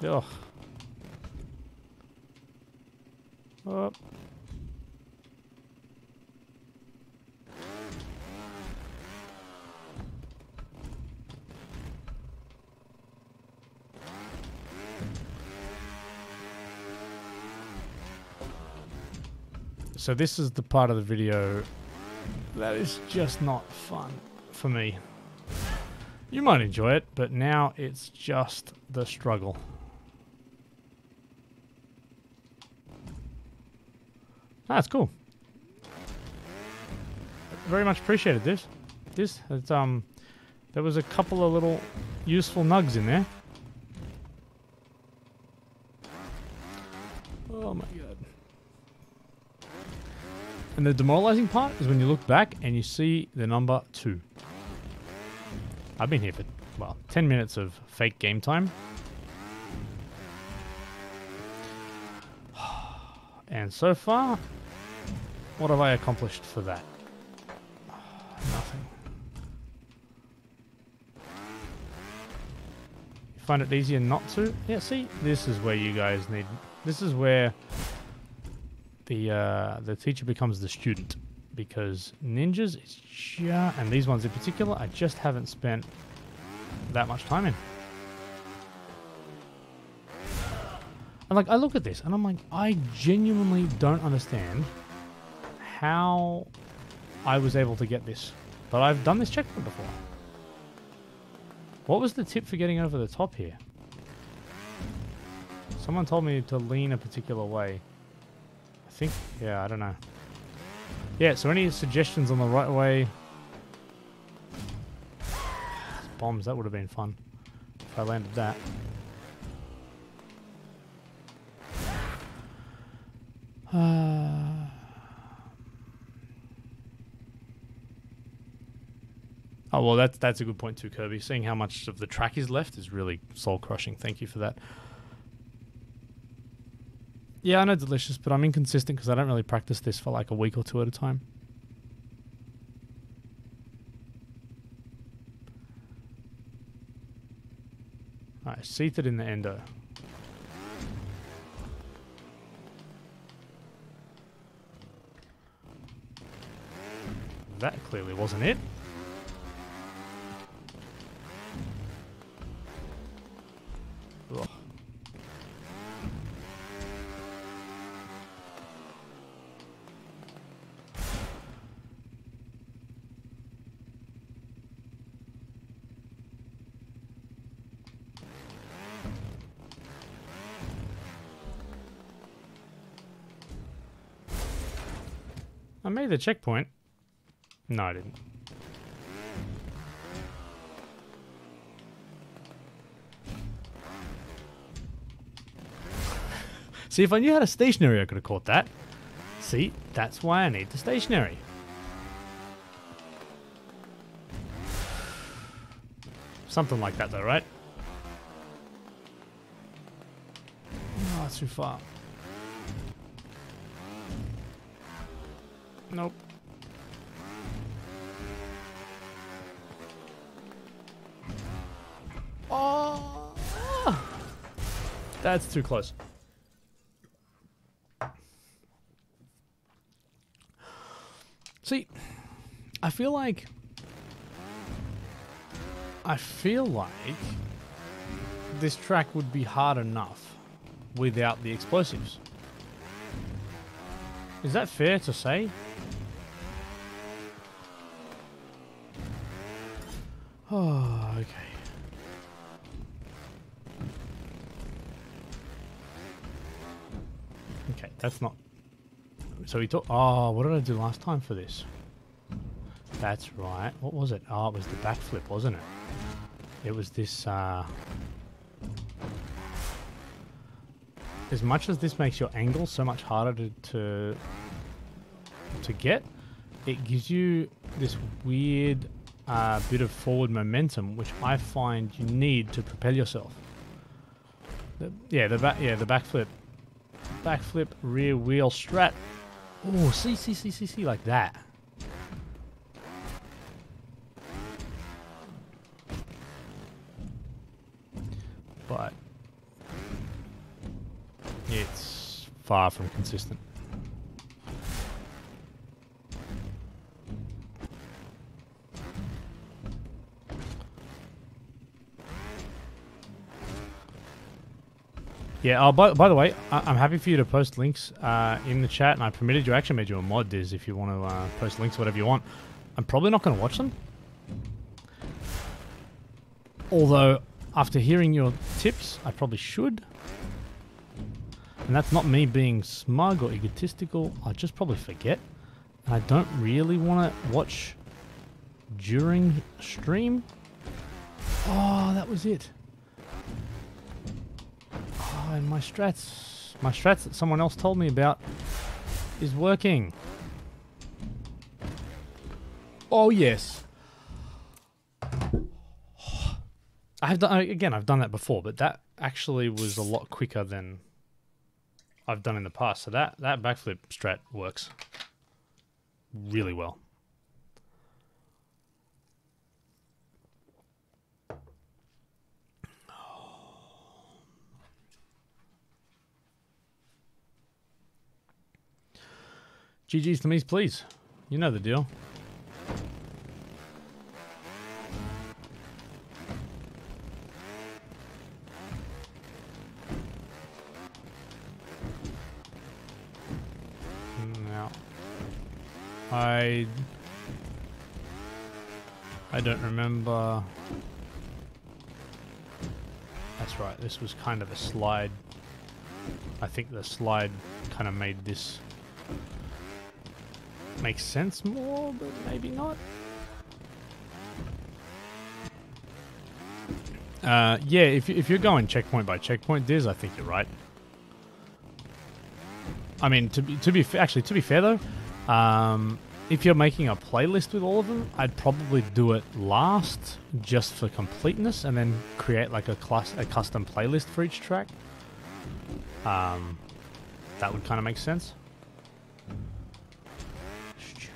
Ugh. Oh. So this is the part of the video that is just not fun for me. You might enjoy it, but now it's just the struggle. That's cool. Very much appreciated this. It's, there was a couple of little useful nugs in there. Oh my god. And the demoralizing part is when you look back and you see the number 2. I've been here for, well, 10 minutes of fake game time. And so far, what have I accomplished for that? Nothing. You find it easier not to? Yeah, see? This is where you guys need... This is where the teacher becomes the student. Because ninjas is just... And these ones in particular, I just haven't spent that much time in. And like, I look at this and I'm like, I genuinely don't understand how I was able to get this. But I've done this checkpoint before. What was the tip for getting over the top here? Someone told me to lean a particular way. I think, yeah, I don't know. Yeah, so any suggestions on the right way? Bombs, that would have been fun if I landed that. Oh, well, that's a good point too, Kirby. Seeing how much of the track is left is really soul-crushing. Thank you for that. Yeah, I know delicious, but I'm inconsistent because I don't really practice this for like a week or two at a time. Alright, seated in the endo. That clearly wasn't it. Ugh. I made the checkpoint. No, I didn't. See, if I knew how to stationary, I could have caught that. See, that's why I need the stationary. Something like that, though, right? Oh, it's too far. Nope. Oh! That's too close. See, I feel like this track would be hard enough without the explosives. Is that fair to say? Oh, okay. Okay, that's not... So we thought... Oh, what did I do last time for this? That's right. What was it? Oh, it was the backflip, wasn't it? It was this... As much as this makes your angle so much harder to get, it gives you this weird bit of forward momentum, which I find you need to propel yourself. The backflip. Backflip, rear wheel strat. Oh, see, like that. But it's far from consistent. Yeah, oh, by the way, I'm happy for you to post links in the chat, and I permitted you, actually made you a mod, Diz, if you want to post links, whatever you want. I'm probably not going to watch them. Although, after hearing your tips, I probably should. And that's not me being smug or egotistical, I just probably forget. And I don't really want to watch during stream. Oh, that was it. Oh, and my strats that someone else told me about is working. Oh, yes. I've done that before, but that actually was a lot quicker than I've done in the past. So that backflip strat works really well. GG's to me, please. You know the deal. Now, I don't remember. That's right. This was kind of a slide. I think the slide kind of made this make sense more, but maybe not. Yeah, if you're going checkpoint by checkpoint, Diz, I think you're right. I mean, to be fair though, if you're making a playlist with all of them, I'd probably do it last just for completeness, and then create like a custom playlist for each track. That would kind of make sense. Stupid.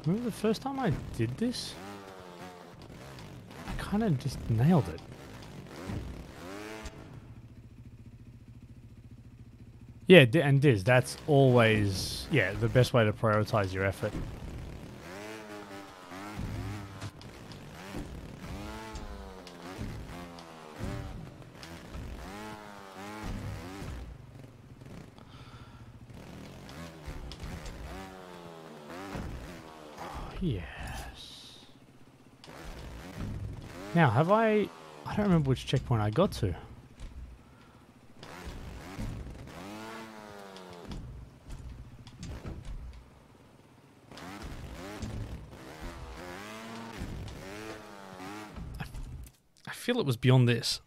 Remember the first time I did this? I kind of just nailed it. Yeah, and Diz, that's always, yeah, the best way to prioritize your effort. Yes. Now, have I don't remember which checkpoint I got to. I feel it was beyond this.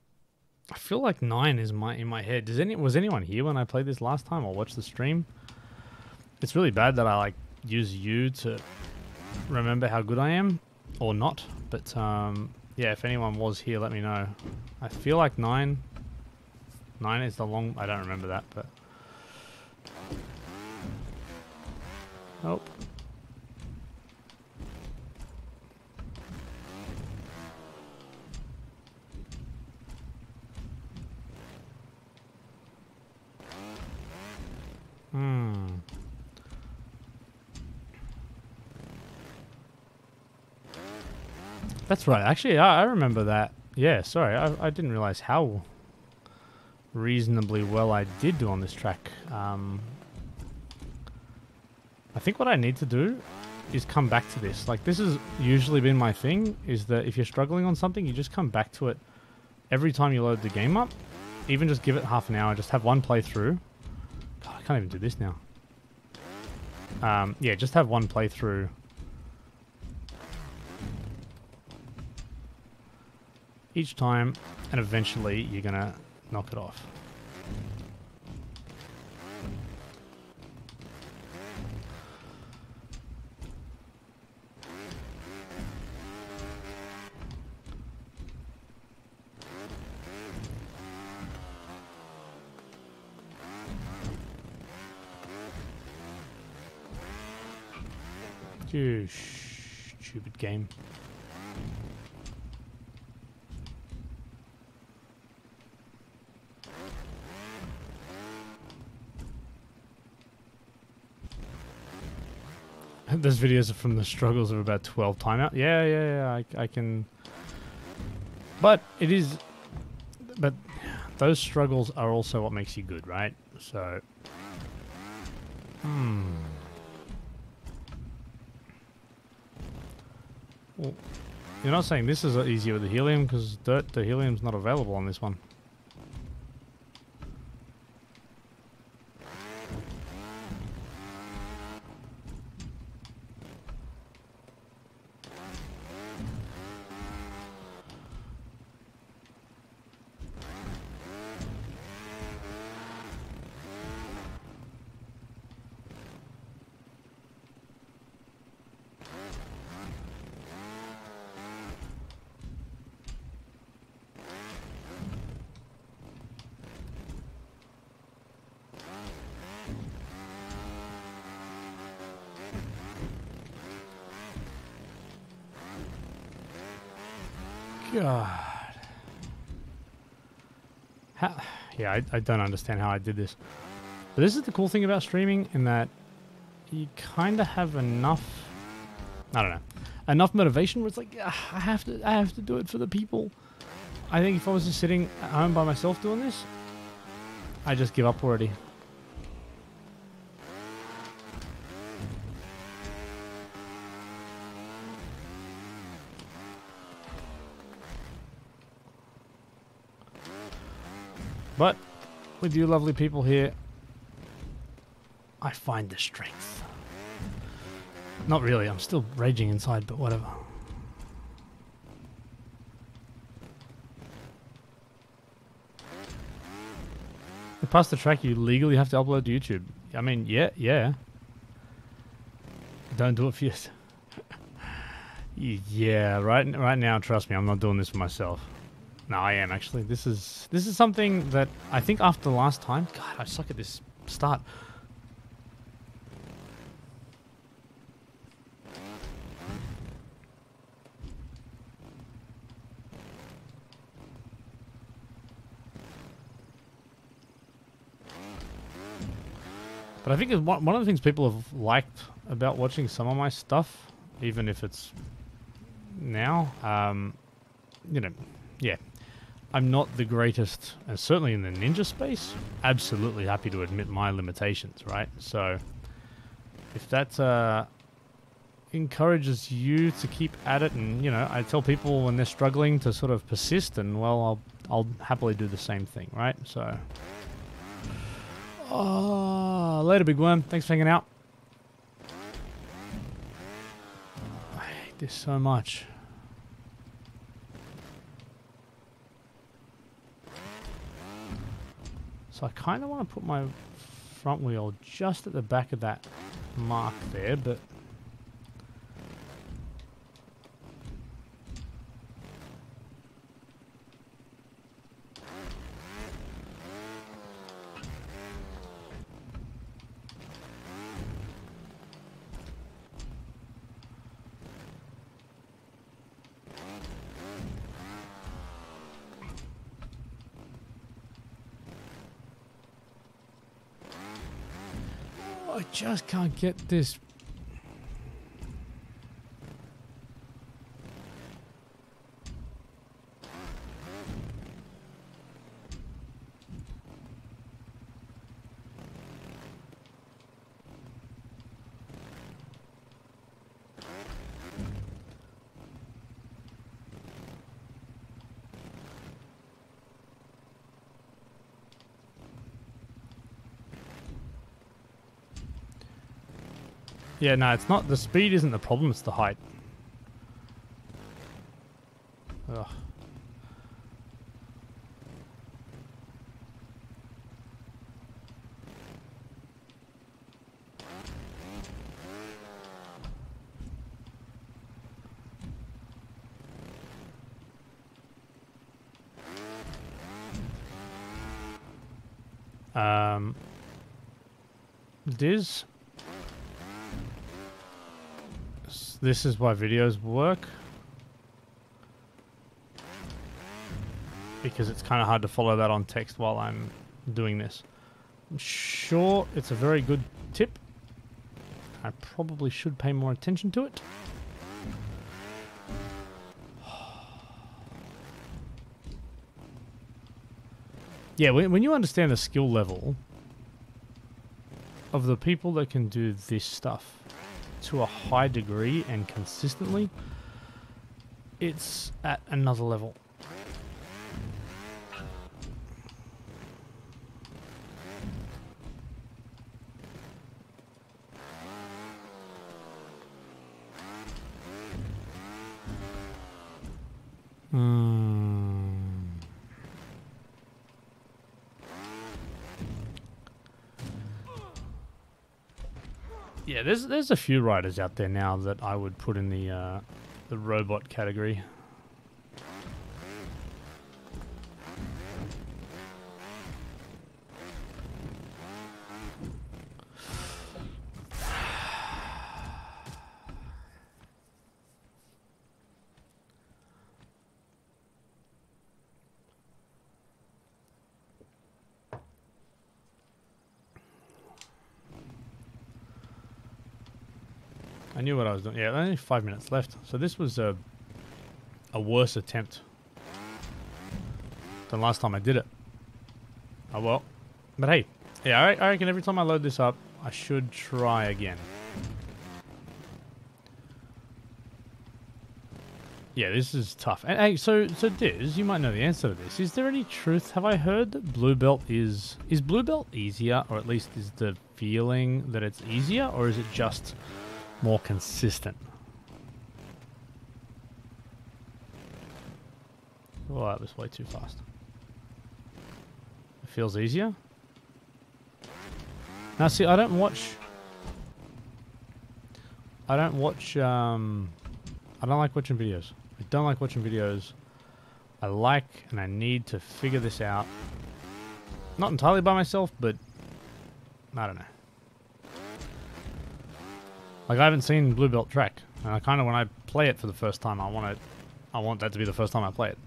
I feel like 9 is in my head. Was anyone here when I played this last time or watched the stream? It's really bad that I like use you to remember how good I am, or not, but yeah, if anyone was here, let me know. I feel like 9 is the long, I don't remember that, but nope. That's right. Actually, I remember that. Yeah, sorry. I didn't realize how reasonably well I did do on this track. I think what I need to do is come back to this. Like, this has usually been my thing, is that if you're struggling on something, you just come back to it every time you load the game up. Even just give it half an hour. Just have one playthrough. God, I can't even do this now. Yeah, just have one playthrough. Each time, and eventually you're gonna knock it off. You stupid game. Those videos are from the struggles of about 12 timeout. Yeah, I can. But it is. But those struggles are also what makes you good, right? So. Well, you're not saying this is easier with the helium, because the helium's not available on this one. God. How, yeah, I don't understand how I did this. But this is the cool thing about streaming in that you kind of have enough, I don't know, enough motivation where it's like, I have to do it for the people. I think if I was just sitting at home by myself doing this, I just give up already. But with you lovely people here, I find the strength. Not really, I'm still raging inside, but whatever. To pass the track, you legally have to upload to YouTube. I mean, yeah. Don't do it for yourself. Yeah, right now, trust me, I'm not doing this for myself. No, I am actually. This is something that I think after the last time, God, I suck at this start. But I think it's one of the things people have liked about watching some of my stuff, even if it's now, you know, yeah. I'm not the greatest, and certainly in the ninja space, absolutely happy to admit my limitations, right? So if that encourages you to keep at it, and, you know, I tell people when they're struggling to sort of persist, and, well, I'll happily do the same thing, right? So... Oh, later, Big Worm. Thanks for hanging out. I hate this so much. So I kind of want to put my front wheel just at the back of that mark there, but... I just can't get this. Yeah, no, it's not. The speed isn't the problem, it's the height. Ugh. Diz. This is why videos work. Because it's kind of hard to follow that on text while I'm doing this. I'm sure it's a very good tip. I probably should pay more attention to it. Yeah, when you understand the skill level of the people that can do this stuff to a high degree and consistently, it's at another level. Yeah, there's a few riders out there now that I would put in the robot category. I knew what I was doing. Yeah, only 5 minutes left. So this was a worse attempt than last time I did it. Oh well. But hey, yeah, I reckon every time I load this up, I should try again. Yeah, this is tough. And hey, so Diz, you might know the answer to this. Is there any truth? Have I heard that Blue Belt is Blue Belt easier, or at least is the feeling that it's easier, or is it just more consistent? Oh, that was way too fast. It feels easier. Now, see, I don't watch. I don't like watching videos. I don't like watching videos. I like and I need to figure this out. Not entirely by myself, but I don't know. Like, I haven't seen Blue Belt track, and I kind of, when I play it for the first time, I want that to be the first time I play it.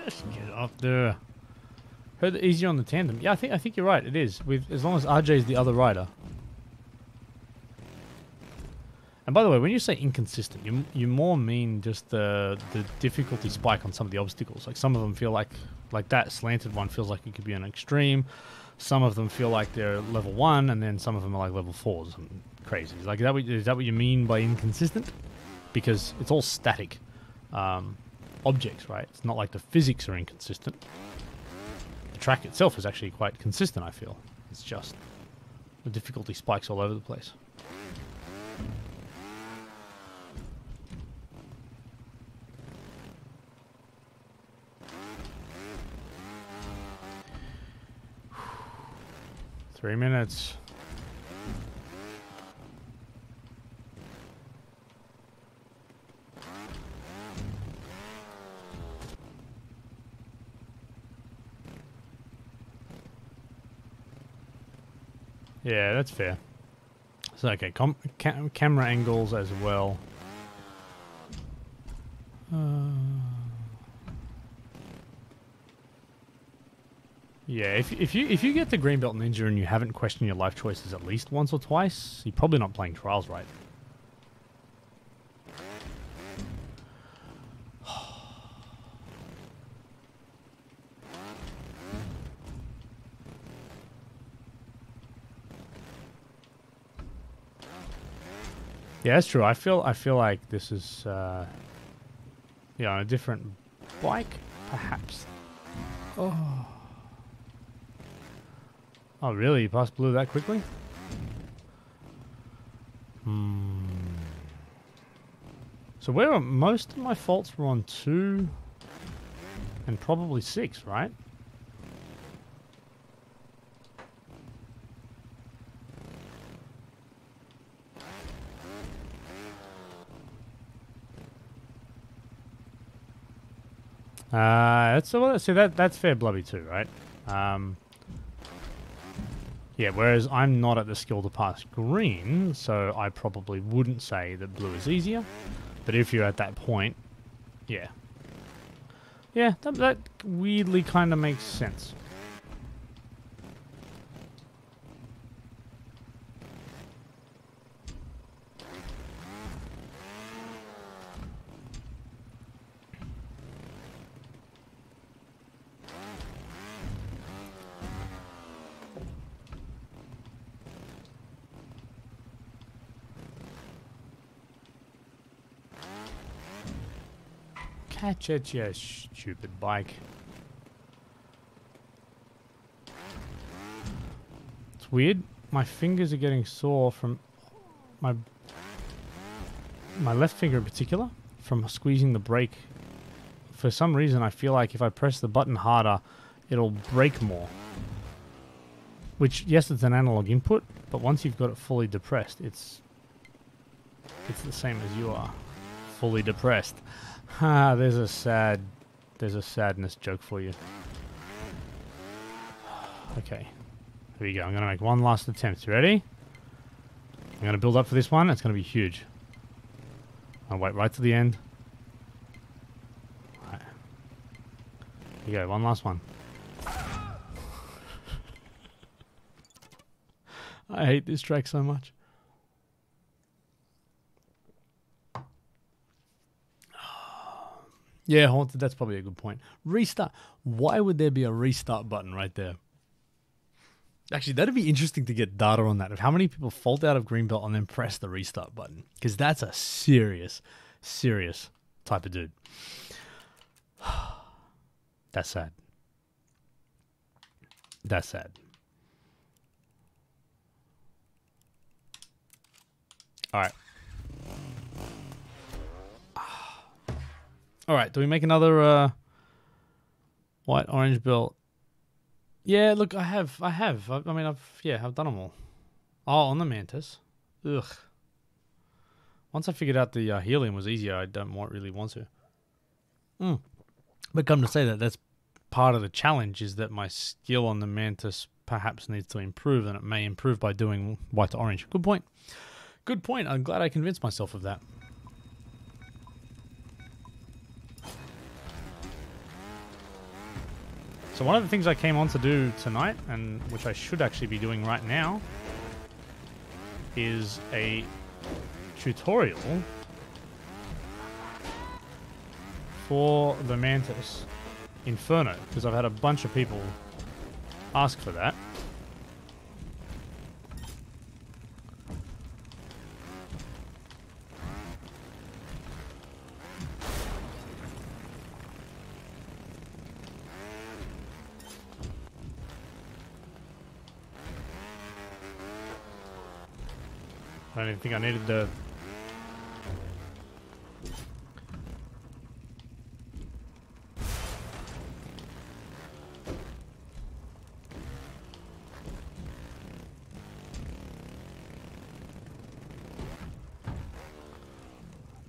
Just get up there. Heard that easier on the tandem. Yeah, I think you're right. It is, with as long as RJ is the other rider. And by the way, when you say inconsistent, you more mean just the difficulty spike on some of the obstacles. Like, some of them feel like that slanted one feels like it could be an extreme. Some of them feel like they're level 1, and then some of them are like level 4s. Crazy. Like, is that what you mean by inconsistent? Because it's all static objects, right? It's not like the physics are inconsistent. The track itself is actually quite consistent, I feel. It's just the difficulty spikes all over the place. Three minutes. Yeah, that's fair. So, okay, camera angles as well. Yeah, if you get the Green Belt Ninja and you haven't questioned your life choices at least once or twice, you're probably not playing Trials right. Yeah, that's true. I feel like this is on a different bike, perhaps. Oh, really? You passed Blue that quickly? So most of my faults were on 2 and probably 6, right? That's fair blubby too, right? Yeah, whereas I'm not at the skill to pass green, so I probably wouldn't say that blue is easier. But if you're at that point, yeah. Yeah, that weirdly kind of makes sense. Catch it, you stupid bike. It's weird. My fingers are getting sore from my left finger in particular from squeezing the brake. For some reason, I feel like if I press the button harder, it'll brake more. Which, yes, it's an analog input, but once you've got it fully depressed, it's the same as you are. Fully depressed. Ah, there's a sadness joke for you. Okay, here we go. I'm going to make one last attempt. You ready? I'm going to build up for this one. It's going to be huge. I'll wait right to the end. Right. Here you go, one last one. I hate this track so much. Yeah, Haunted, that's probably a good point. Restart. Why would there be a restart button right there? Actually, that'd be interesting to get data on that, of how many people fault out of Greenbelt and then press the restart button. Because that's a serious, serious type of dude. That's sad. That's sad. All right. All right, do we make another white orange belt? Yeah, look, I have. I mean, I've done them all. Oh, on the Mantis. Ugh. Once I figured out the helium was easier, I don't really want to. But come to say that, that's part of the challenge, is that my skill on the Mantis perhaps needs to improve, and it may improve by doing white to orange. Good point. Good point. I'm glad I convinced myself of that. So one of the things I came on to do tonight, and which I should actually be doing right now, is a tutorial for the Mantis Inferno, because I've had a bunch of people ask for that. I don't even think I needed the...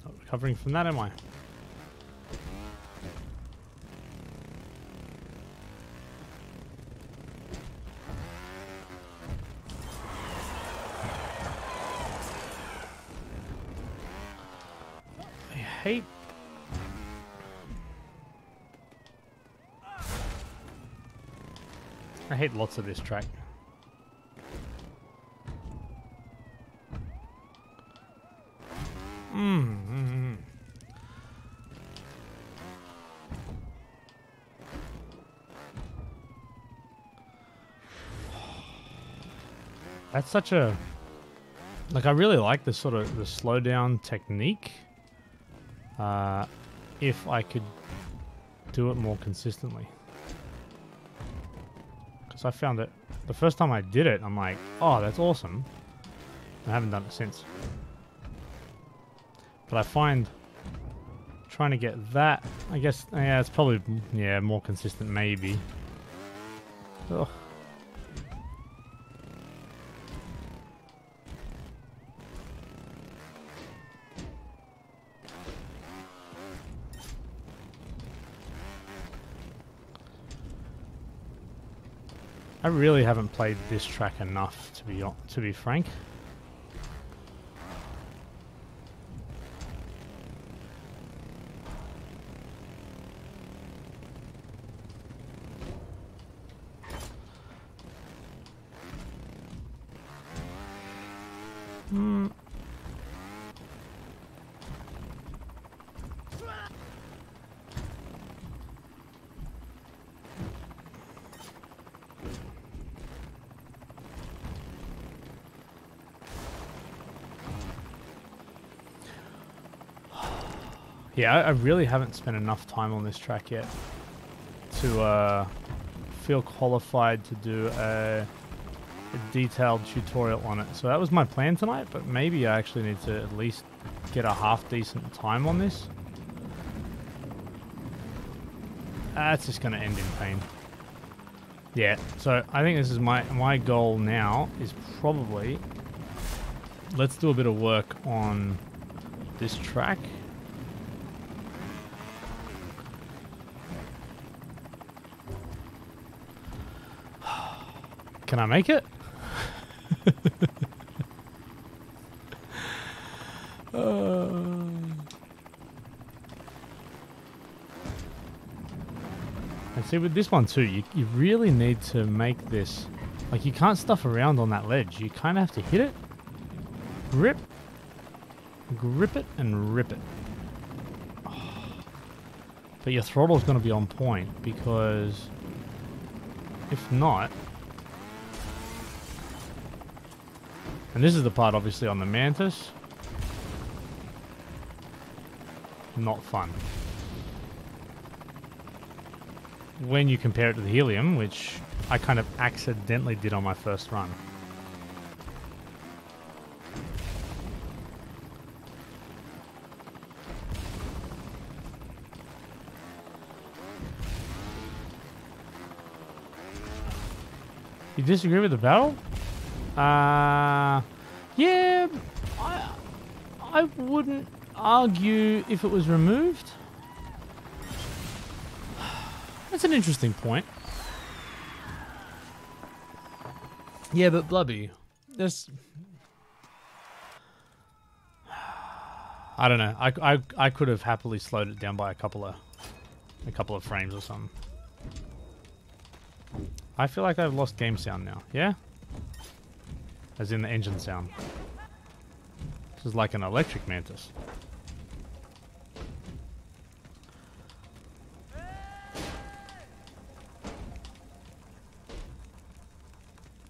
Not recovering from that, am I? I hate lots of this track. That's such a... Like, I really like the sort of the slow down technique. If I could do it more consistently. Because I found it, the first time I did it, I'm like, oh, that's awesome. I haven't done it since. But I find trying to get that, I guess, yeah, it's probably, yeah, more consistent maybe. Ugh. I really haven't played this track enough, to be frank. Yeah, I really haven't spent enough time on this track yet to feel qualified to do a detailed tutorial on it. So that was my plan tonight, but maybe I actually need to at least get a half decent time on this. That's just going to end in pain. Yeah, so I think this is my goal now is probably, let's do a bit of work on this track. Can I make it? And see, with this one too, you really need to make this Like, you can't stuff around on that ledge. You kind of have to hit it, grip it, and rip it. But your throttle's going to be on point, because if not... And this is the part, obviously, on the Mantis. Not fun. When you compare it to the Helium, which I kind of accidentally did on my first run. You disagree with the barrel? Yeah, I wouldn't argue if it was removed. That's an interesting point. Yeah, but Blubby, there's... I don't know. I could have happily slowed it down by a couple of frames or something. I feel like I've lost game sound now. Yeah? As in the engine sound. This is like an electric Mantis.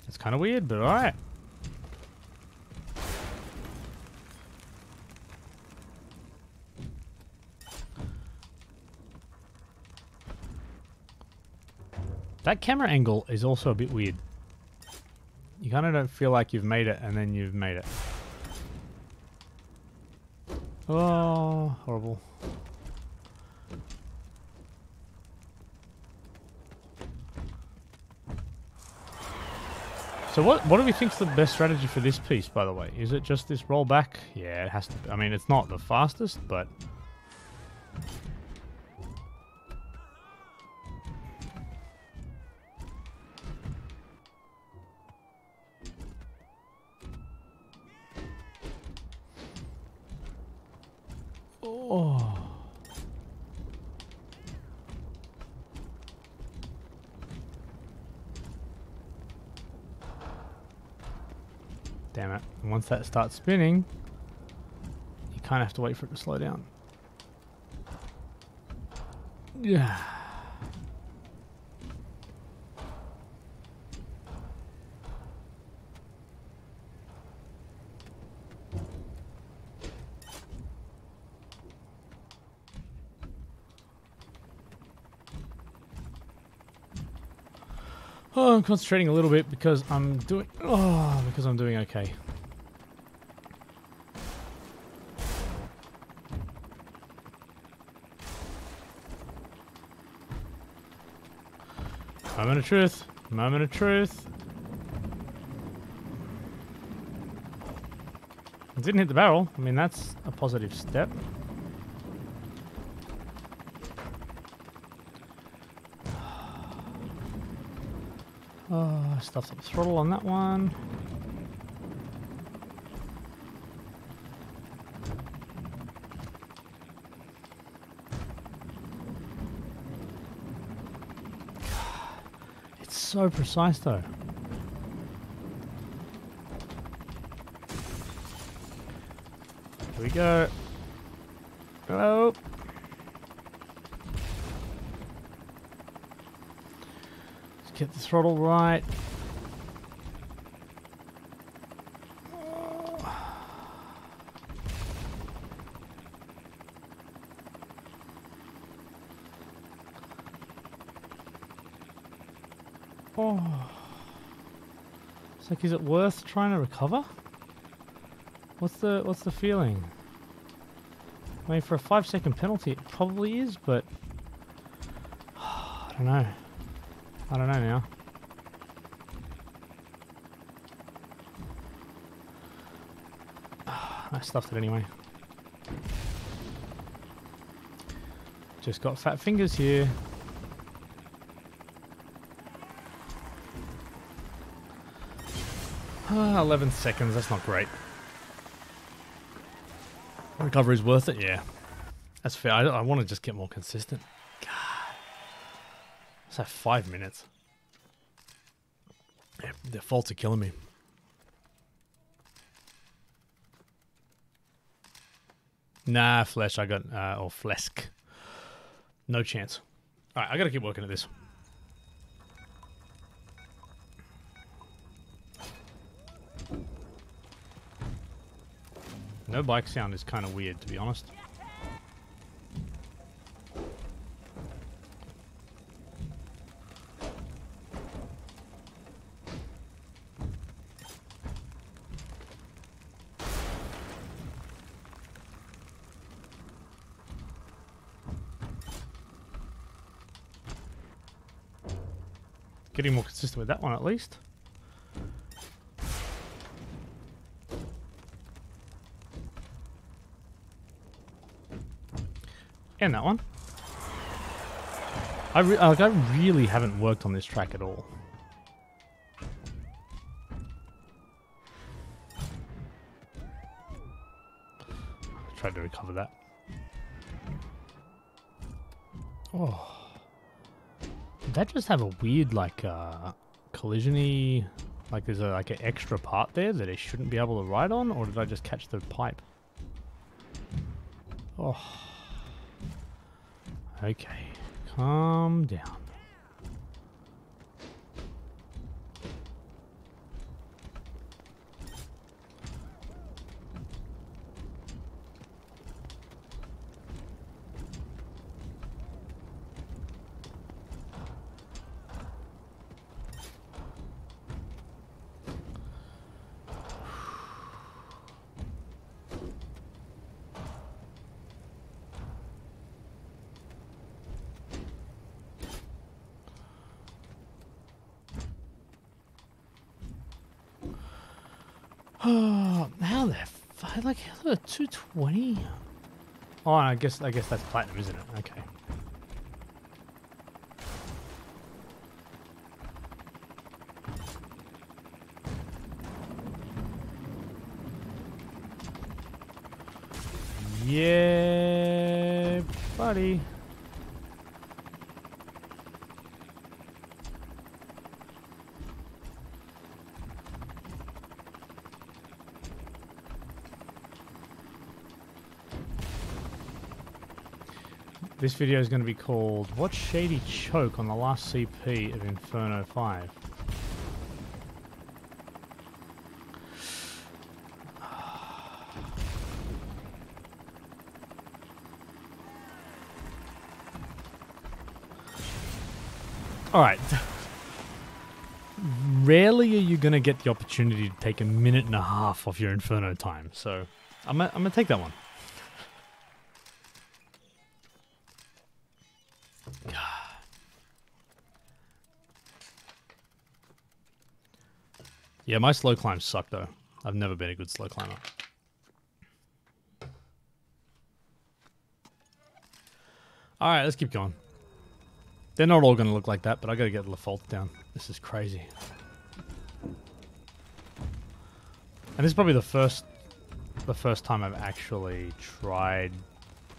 It's kind of weird, but alright. That camera angle is also a bit weird. You kind of don't feel like you've made it, and then you've made it. Oh, horrible. So what do we think's the best strategy for this piece, by the way? Is it just this roll back? Yeah, it has to be. I mean, it's not the fastest, but... Oh. Damn it. And once that starts spinning, you kind of have to wait for it to slow down. Yeah. Oh, I'm concentrating a little bit because I'm doing... Oh, because I'm doing okay. Moment of truth. Moment of truth. It didn't hit the barrel. I mean, that's a positive step. Oh, I stuffed up the throttle on that one. It's so precise though. Here we go. Hello. Get the throttle right. Oh. It's like, is it worth trying to recover? What's the feeling? I mean, for a 5-second penalty, it probably is, but I don't know. I don't know now. I stuffed it anyway. Just got fat fingers here. 11 seconds, that's not great. Recovery's worth it, yeah. That's fair. I want to just get more consistent. God. Let's have 5 minutes. Yeah, their faults are killing me. Nah, flesh. I got or flesk. No chance. All right, I gotta keep working at this. No bike sound is kind of weird, to be honest. Getting more consistent with that one, at least. And that one. I really haven't worked on this track at all. Tried to recover that. Oh. Did that just have a weird, like, collision-y... Like, there's like an extra part there that it shouldn't be able to ride on? Or did I just catch the pipe? Oh. Okay. Calm down. Oh, how the fuck? Like, 220? Oh, I guess that's platinum, isn't it? Okay. Yeah, buddy. This video is going to be called "What Shady Choke on the Last CP of Inferno 5?" Alright. Rarely are you going to get the opportunity to take a minute and a half off your Inferno time, so I'm gonna take that one. Yeah, my slow climbs suck though. I've never been a good slow climber. Alright, let's keep going. They're not all going to look like that, but I got to get the fault down. This is crazy. And this is probably the first time I've actually tried.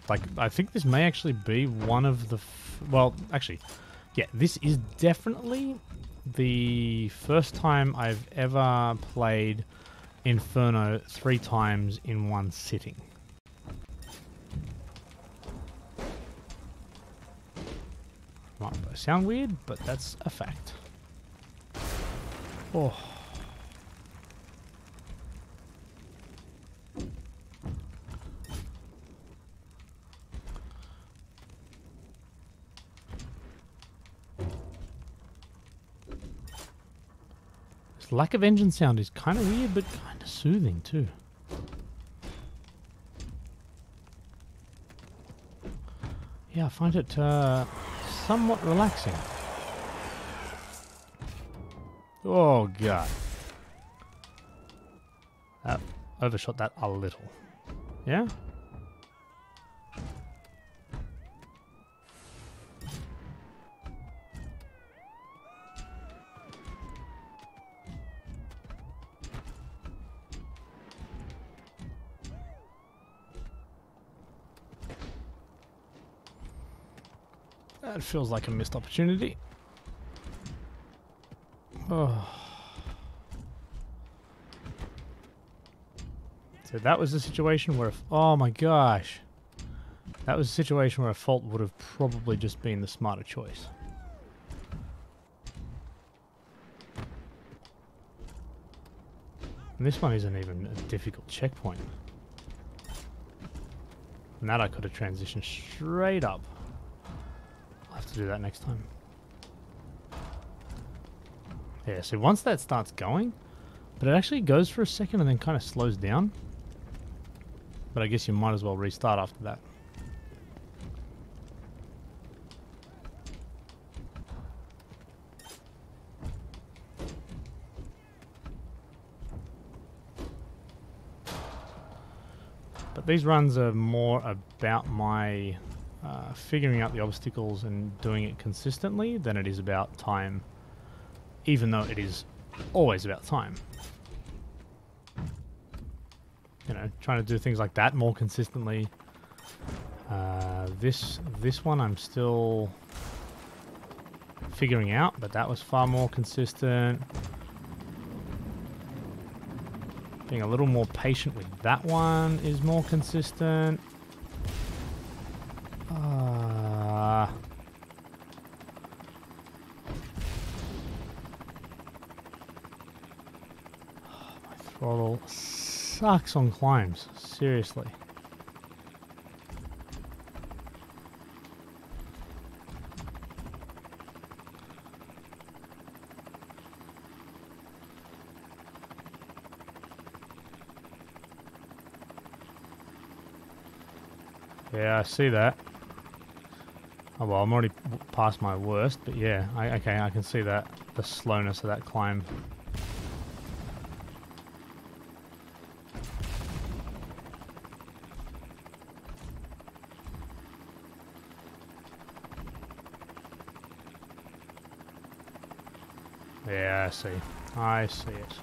Like, I think this may actually be one of the... well, actually, yeah, this is definitely the first time I've ever played Inferno 3 times in one sitting. Might sound weird, but that's a fact. Oh. This lack of engine sound is kind of weird, but kind of soothing too. Yeah, I find it somewhat relaxing. Oh god. That overshot that a little. Yeah? That feels like a missed opportunity. Oh. So that was a situation where, oh my gosh. That was a situation where a fault would have probably just been the smarter choice. And this one isn't even a difficult checkpoint. And that I could have transitioned straight up. I'll have to do that next time. Yeah, so once that starts going, but it actually goes for a second and then kind of slows down. But I guess you might as well restart after that. But these runs are more about my figuring out the obstacles and doing it consistently than it is about time, even though it is always about time. You know, trying to do things like that more consistently. This one I'm still figuring out, but that was far more consistent. Being a little more patient with that one is more consistent. My throttle sucks on climbs, seriously. Yeah, I see that. Oh well, I'm already past my worst, but yeah, okay, I can see that, the slowness of that climb. Yeah, I see. I see it.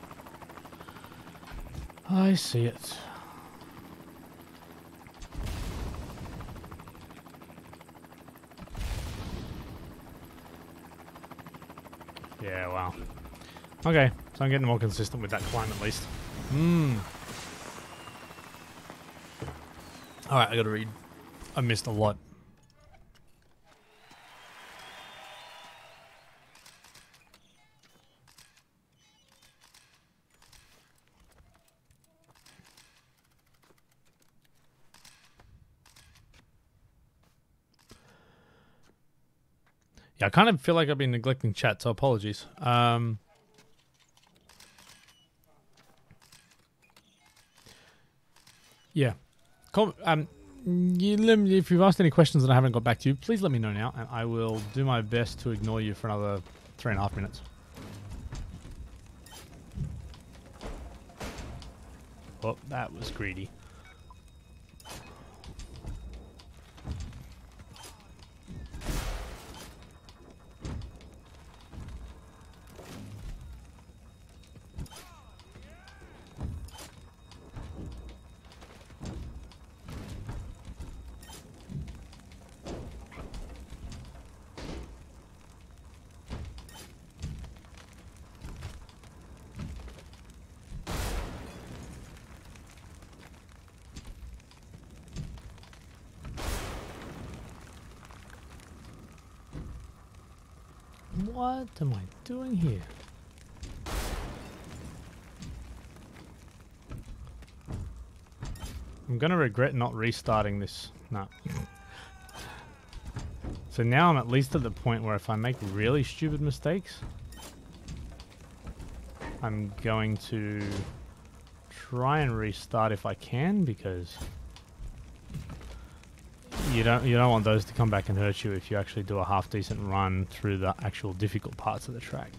I see it. Yeah, wow. Okay, so I'm getting more consistent with that climb at least. Alright, I gotta read. I missed a lot. Yeah, I kind of feel like I've been neglecting chat, so apologies. Yeah. If you've asked any questions and I haven't got back to you, please let me know now, and I will do my best to ignore you for another 3.5 minutes. Oh, that was greedy. What am I doing here? I'm gonna regret not restarting this. No. So now I'm at least at the point where if I make really stupid mistakes, I'm going to try and restart if I can, because you don't want those to come back and hurt you if you actually do a half decent run through the actual difficult parts of the track.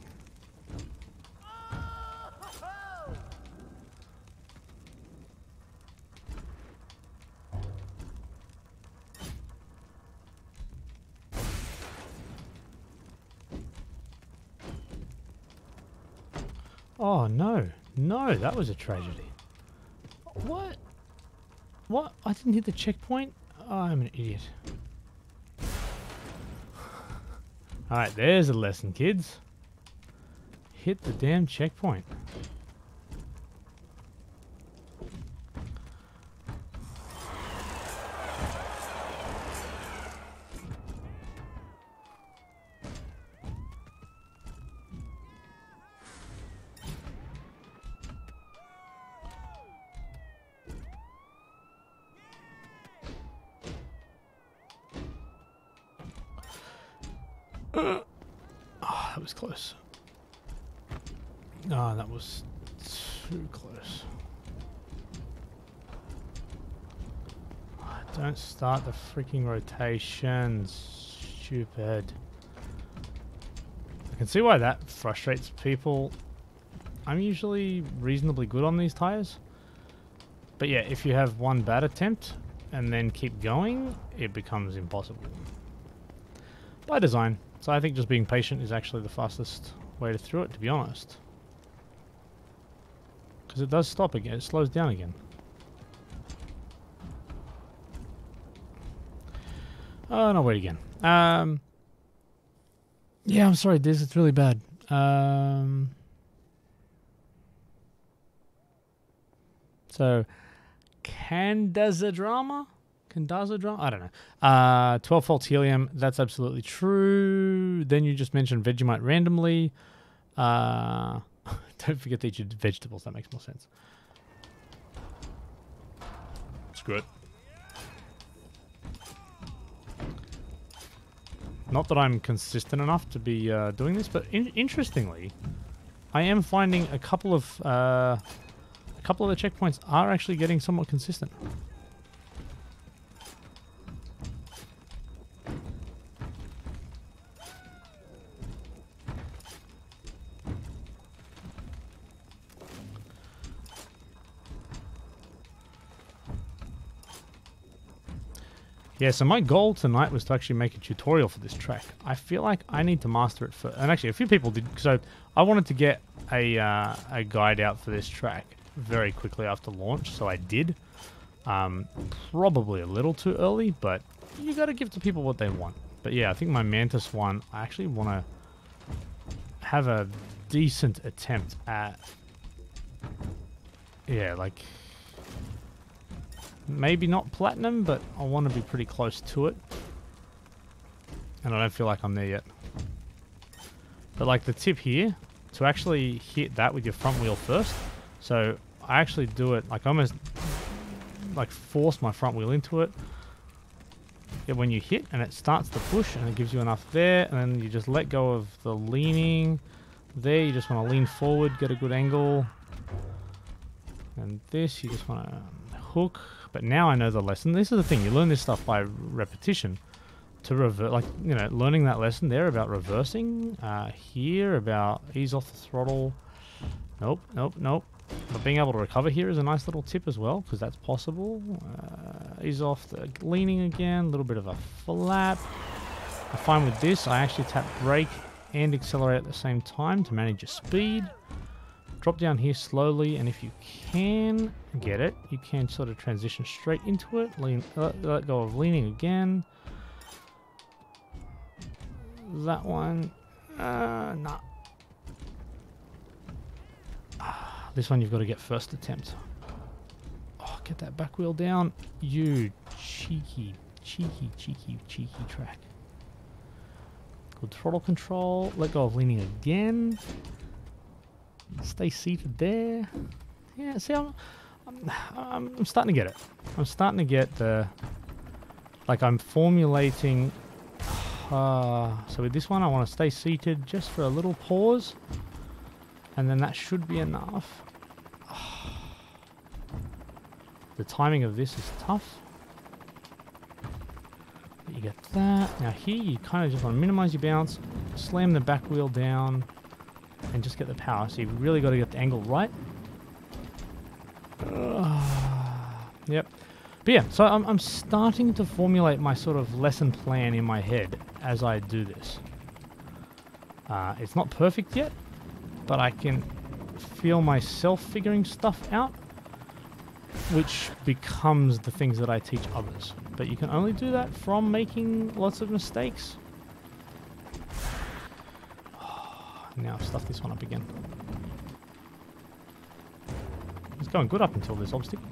Oh no, no, that was a tragedy. What? What? I didn't hit the checkpoint? Oh, I'm an idiot. Alright, there's a lesson, kids. Hit the damn checkpoint. Oh, that was close. Oh, that was too close. Don't start the freaking rotations. Stupid. I can see why that frustrates people. I'm usually reasonably good on these tires. But yeah, if you have one bad attempt and then keep going, it becomes impossible. By design. So I think just being patient is actually the fastest way to through it, to be honest. Because it does stop again. It slows down again. Oh, no, wait again. Yeah, I'm sorry, Diz. It's really bad. So, Candazadrama? Candazadrama? I don't know. 12 volts helium. That's absolutely true. Then you just mentioned Vegemite randomly. Don't forget to eat your vegetables. That makes more sense. Screw it. Not that I'm consistent enough to be doing this, but interestingly, I am finding a couple of the checkpoints are actually getting somewhat consistent. Yeah, so my goal tonight was to actually make a tutorial for this track. I feel like I need to master it first. And actually, a few people did. So I wanted to get a guide out for this track very quickly after launch, so I did. Probably a little too early, but you got to give the people what they want. But yeah, I think my Mantis one, I actually want to have a decent attempt at... Yeah, like... Maybe not platinum, but I want to be pretty close to it. And I don't feel like I'm there yet. But like the tip here, to actually hit that with your front wheel first. So I actually do it, like almost like force my front wheel into it. Yeah, when you hit and it starts to push and it gives you enough there, and then you just let go of the leaning. There, you just want to lean forward, get a good angle. And this, you just want to hook. But now I know the lesson. This is the thing. You learn this stuff by repetition. To revert, like, you know, learning that lesson there about reversing. Here about ease off the throttle. Nope, nope, nope. But being able to recover here is a nice little tip as well, because that's possible. Ease off the leaning again. A little bit of a flap. I find with this, I actually tap brake and accelerate at the same time to manage your speed. Drop down here slowly, and if you can get it, you can sort of transition straight into it. Let go of leaning again. That one, nah. This one you've got to get first attempt. Oh, get that back wheel down. You cheeky track. Good throttle control. Let go of leaning again. Stay seated there. Yeah, see, I'm starting to get it. I'm starting to get the... Like, I'm formulating... so with this one, I want to stay seated just for a little pause. And then that should be enough. The timing of this is tough. But you get that. Now here, you kind of just want to minimize your bounce. Slam the back wheel down. And just get the power. So you've really got to get the angle right. Yep. But yeah, so I'm starting to formulate my sort of lesson plan in my head as I do this. It's not perfect yet, but I can feel myself figuring stuff out, which becomes the things that I teach others. But you can only do that from making lots of mistakes. Now I've stuffed this one up again. It's going good up until this obstacle.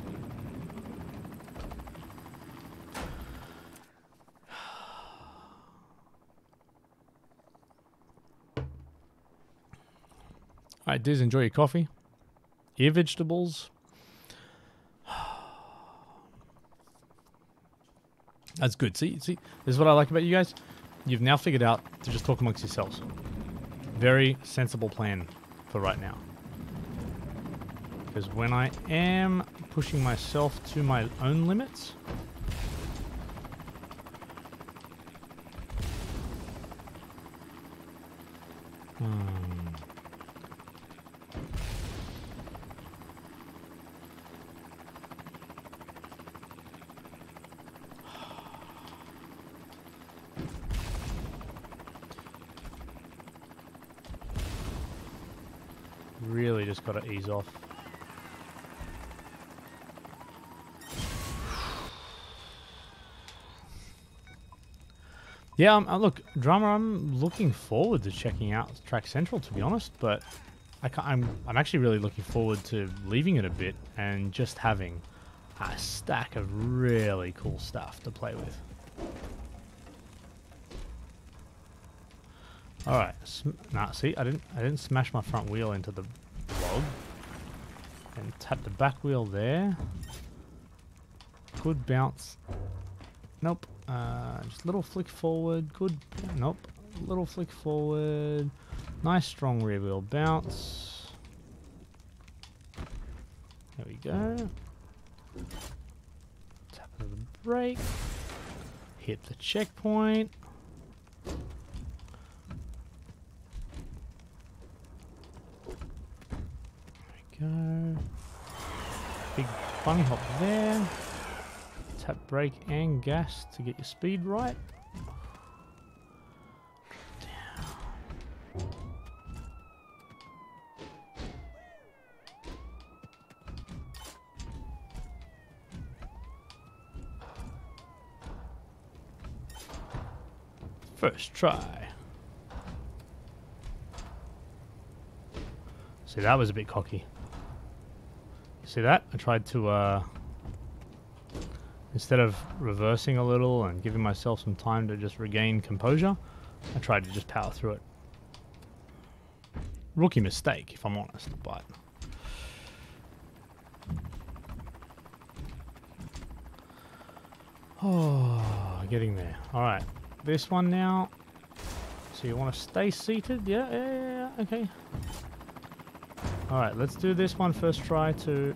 Alright, Diz, enjoy your coffee. Ear vegetables. That's good. See, this is what I like about you guys. You've now figured out to just talk amongst yourselves. Very sensible plan for right now. Because when I am pushing myself to my own limits... Really just got to ease off. Yeah, look, Drama, I'm looking forward to checking out Track Central, to be honest, but I'm actually really looking forward to leaving it a bit and just having a stack of really cool stuff to play with. All right, nah, see, I didn't smash my front wheel into the log, and tap the back wheel there. Could bounce. Nope. Just little flick forward. Could. Nope. Little flick forward. Nice strong rear wheel bounce. There we go. Tap of the brake. Hit the checkpoint. Go. Big bunny hop there. Tap brake and gas to get your speed right. Down. First try. See, that was a bit cocky. See that? I tried to, instead of reversing a little and giving myself some time to just regain composure, I tried to just power through it. Rookie mistake, if I'm honest, but... Oh, getting there. Alright, this one now. So you want to stay seated? Yeah, okay. Alright, let's do this one first try to...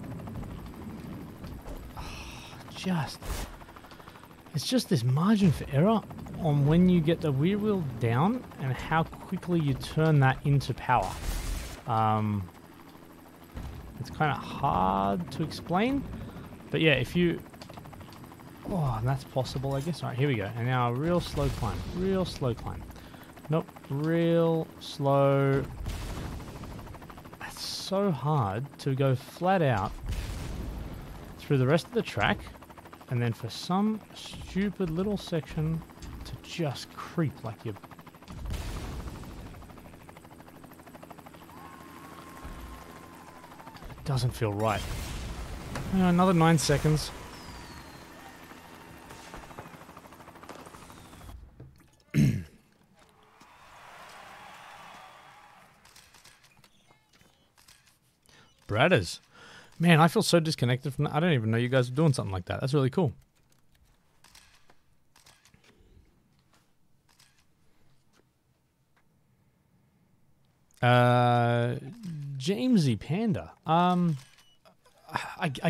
It's just this margin for error on when you get the rear wheel down and how quickly you turn that into power. It's kind of hard to explain, but yeah, if you... Oh, and that's possible, I guess. Alright, here we go. And now a real slow climb. Real slow climb. Nope, real slow... So hard to go flat out through the rest of the track and then for some stupid little section to just creep like you... It doesn't feel right. Another 9 seconds. Bradders. Man, I feel so disconnected from that. I don't even know you guys are doing something like that. That's really cool. Jamesy Panda. I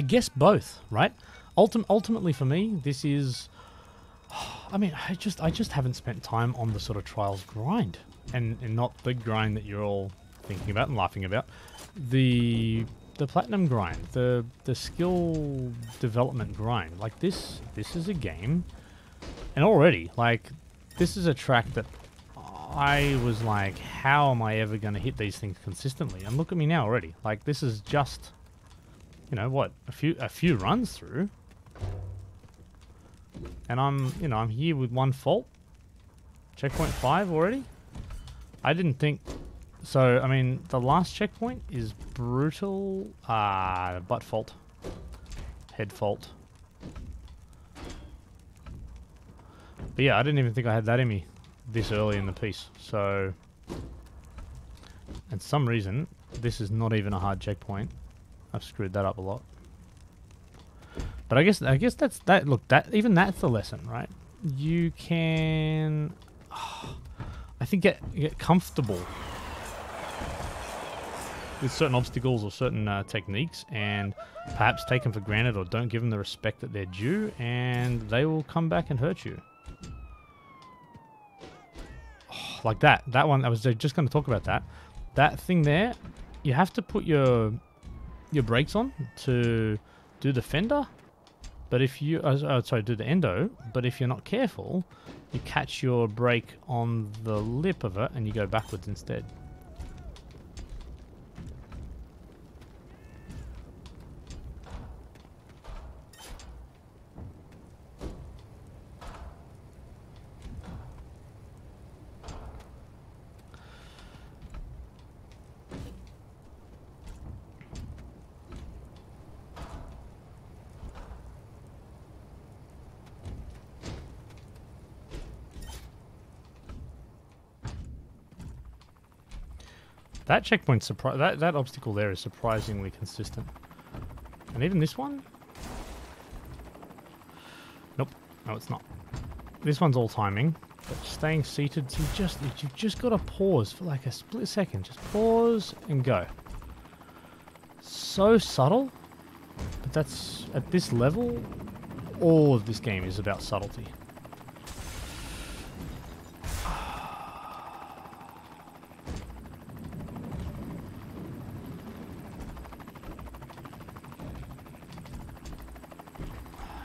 guess both, right? Ultimately for me, this is... I mean, I just haven't spent time on the sort of Trials grind. And not the grind that you're all thinking about and laughing about. The platinum grind, the skill development grind. Like this is a game, and already, like, this is a track that I was like, how am I ever going to hit these things consistently? And look at me now already. Like, this is just, you know what, a few runs through, and I'm here with one fault. Checkpoint 5 already. I didn't think. So, I mean, the last checkpoint is brutal. Butt fault. Head fault. But yeah, I didn't even think I had that in me this early in the piece. So, and some reason, this is not even a hard checkpoint. I've screwed that up a lot. But I guess that's that. Look, even that's the lesson, right? You can I think get comfortable with certain obstacles or certain techniques, and perhaps take them for granted or don't give them the respect that they're due, and they will come back and hurt you. Oh, like that. That one, I was just going to talk about that. That thing there, you have to put your brakes on to do the fender, but if you, sorry, do the endo, but if you're not careful, you catch your brake on the lip of it and you go backwards instead. That checkpoint, that obstacle there is surprisingly consistent. And even this one? Nope. No, it's not. This one's all timing, but staying seated, so you've just got to pause for like a split second. Just pause and go. So subtle, but that's, at this level, all of this game is about subtlety.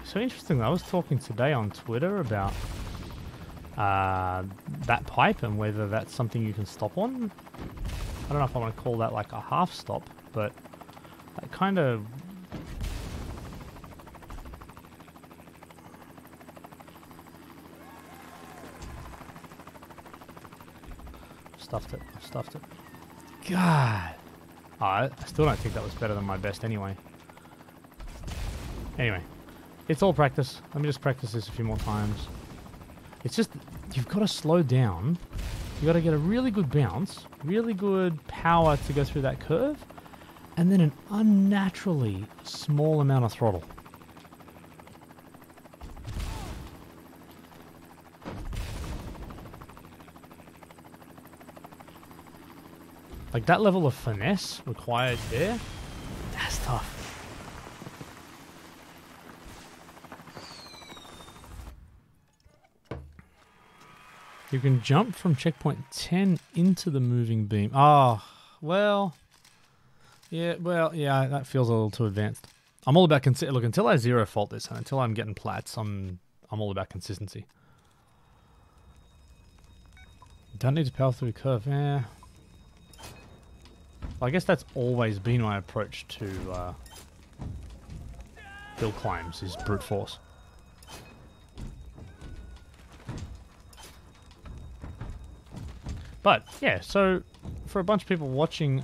So interesting, I was talking today on Twitter about that pipe and whether that's something you can stop on. I don't know if I want to call that like a half stop, but that kind of... Stuffed it, I've stuffed it. God! Oh, I still don't think that was better than my best anyway. Anyway. It's all practice. Let me just practice this a few more times. It's just, you've got to slow down. You've got to get a really good bounce, really good power to go through that curve, and then an unnaturally small amount of throttle. Like that level of finesse required there, that's tough. You can jump from checkpoint 10 into the moving beam. Oh, well, yeah, that feels a little too advanced. I'm all about look, until I zero fault this and until I'm getting plats, I'm all about consistency. Don't need to power through a curve. Yeah. I guess that's always been my approach to hill climbs, is brute force. But yeah, so for a bunch of people watching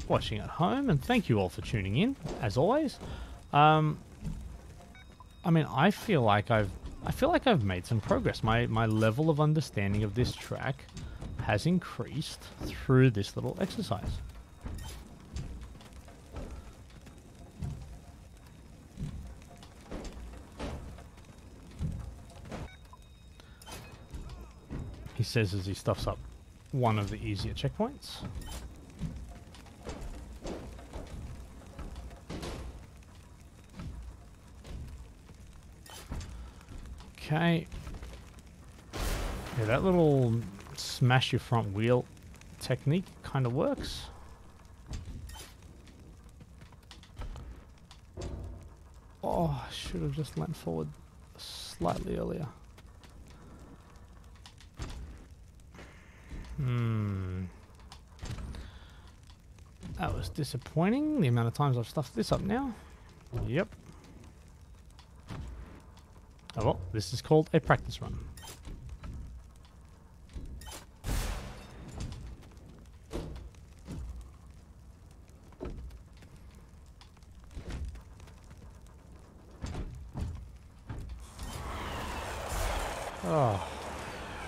at home, and thank you all for tuning in, as always. I mean, I feel like I've made some progress. My level of understanding of this track has increased through this little exercise. He says as he stuffs up one of the easier checkpoints. Okay. Yeah, that little smash your front wheel technique kind of works. Oh, I should have just leant forward slightly earlier. That was disappointing, the amount of times I've stuffed this up now. Yep. Oh well, this is called a practice run. Oh,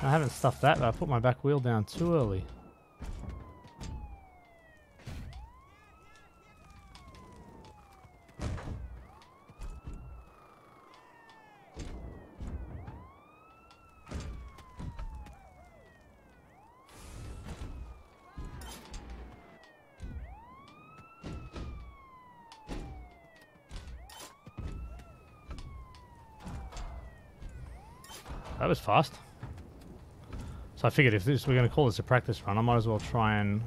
I haven't stuffed that, but I put my back wheel down too early. that was fast. So I figured if we're going to call this a practice run, I might as well try and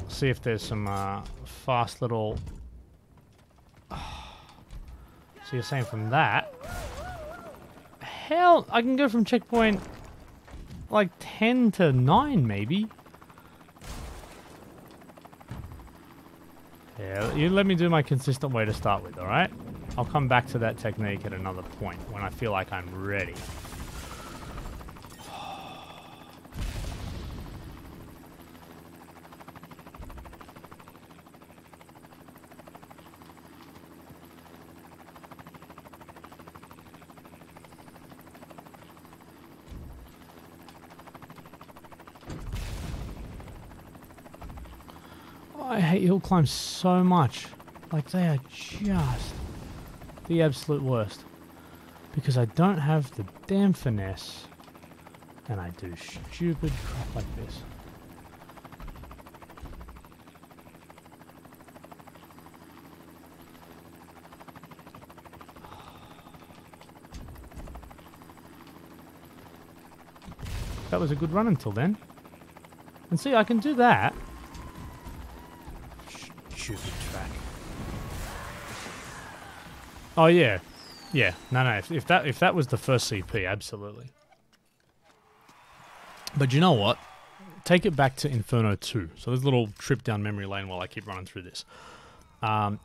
see if there's some fast little... So you're saying from that... Hell, I can go from checkpoint like 10 to 9 maybe. Yeah, you let me do my consistent way to start with, alright? I'll come back to that technique at another point when I feel like I'm ready. I hate hill climbs so much. Like, they are just the absolute worst. Because I don't have the damn finesse. And I do stupid crap like this. That was a good run until then. And see, I can do that. Stupid track. Oh yeah, yeah. No. If that was the first CP, absolutely. But you know what? Take it back to Inferno 2. So there's a little trip down memory lane while I keep running through this.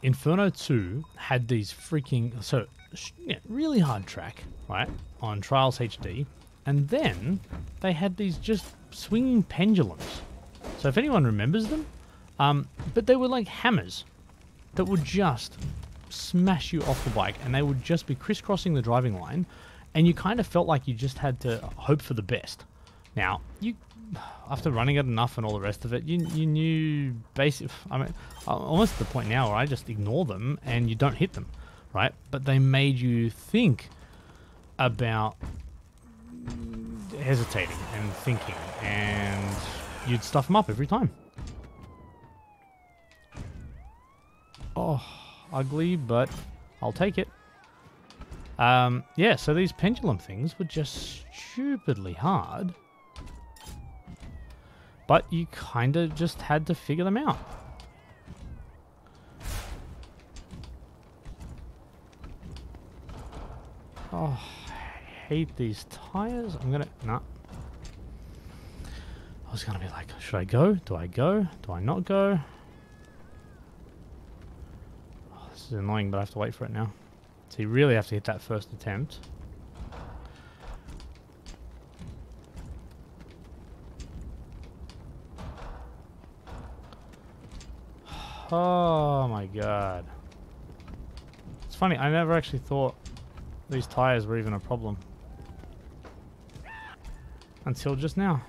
Inferno 2 had these freaking really hard track, right, on Trials HD, and then they had these just swinging pendulums. So if anyone remembers them. But they were like hammers that would just smash you off the bike, and they would just be crisscrossing the driving line, and you kind of felt like you just had to hope for the best. Now, after running it enough and all the rest of it, you knew basic. I mean, almost to the point now where I just ignore them and you don't hit them, right? But they made you think about hesitating and thinking, and you'd stuff them up every time. Oh, ugly, but I'll take it. Yeah, so these pendulum things were just stupidly hard. But you kind of just had to figure them out. Oh, I hate these tires. I'm gonna... Nah. I was gonna be like, should I go? Do I go? Do I not go? This is annoying, but I have to wait for it now. So you really have to hit that first attempt. Oh my god. It's funny, I never actually thought these tires were even a problem. Until just now.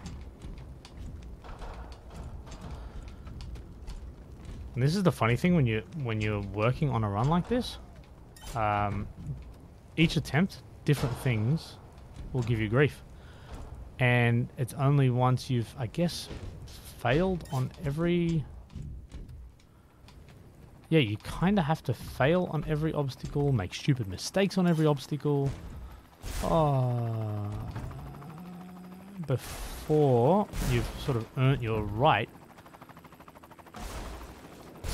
And this is the funny thing when you're working on a run like this. Each attempt, different things will give you grief. And it's only once you've, I guess, failed on every... Yeah, you kind of have to fail on every obstacle, make stupid mistakes on every obstacle. Before you've sort of earned your right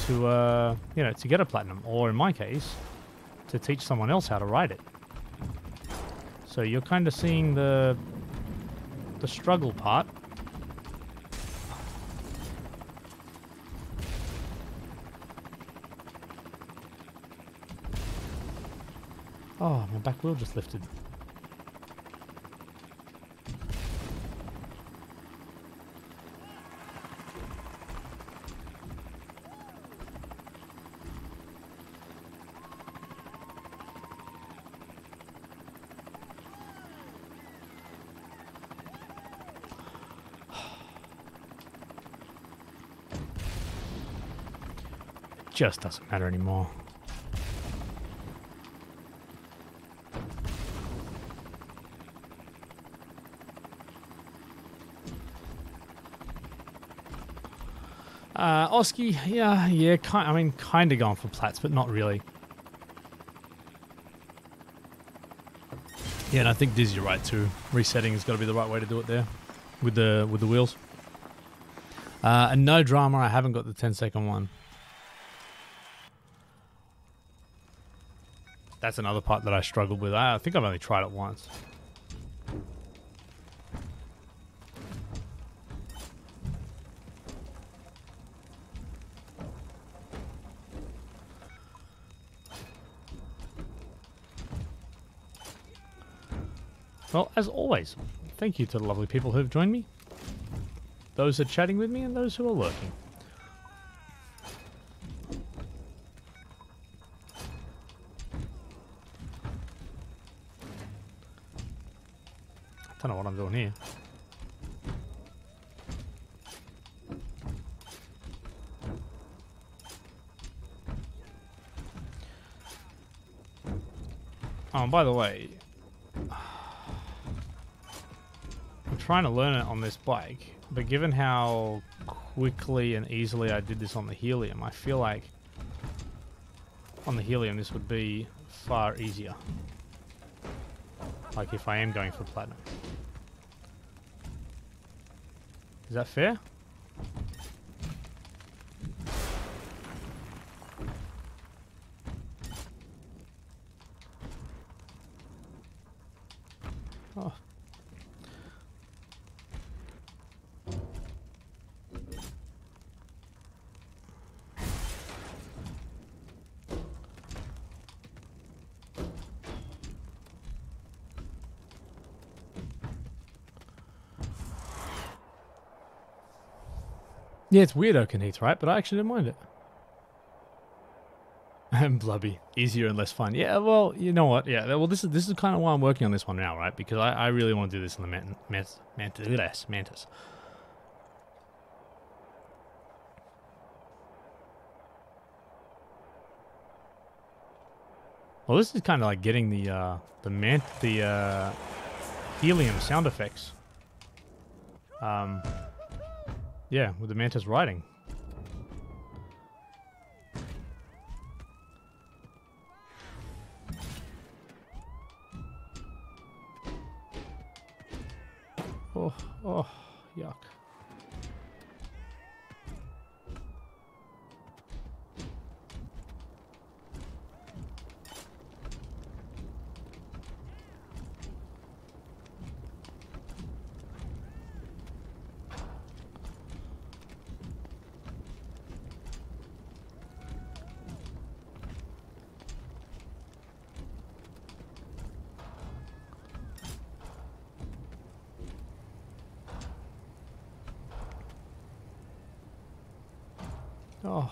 to, to get a platinum, or in my case, to teach someone else how to ride it. So you're kind of seeing the struggle part. Oh, my back wheel just lifted. Just doesn't matter anymore. Oski, yeah, kind of going for plats, but not really. Yeah, and I think Diz, you're right too. Resetting has got to be the right way to do it there with the wheels. And no drama, I haven't got the 10-second one. That's another part that I struggled with. I think I've only tried it once. Well, as always, thank you to the lovely people who have joined me. Those who are chatting with me and those who are lurking. I don't know what I'm doing here. Oh, and by the way, I'm trying to learn it on this bike, but given how quickly and easily I did this on the Helium, I feel like on the Helium this would be far easier. Like if I am going for Platinum. Is that fair? Oh. Yeah, it's weird Oaken Heath, right? But I actually didn't mind it. And Blubby. Easier and less fun. Yeah, well, you know what? Yeah, well, this is kind of why I'm working on this one now, right? Because I really want to do this in the Mantis. Well, this is kind of like getting the Helium sound effects. Yeah, with the Mantis riding. Oh, yuck. Oh,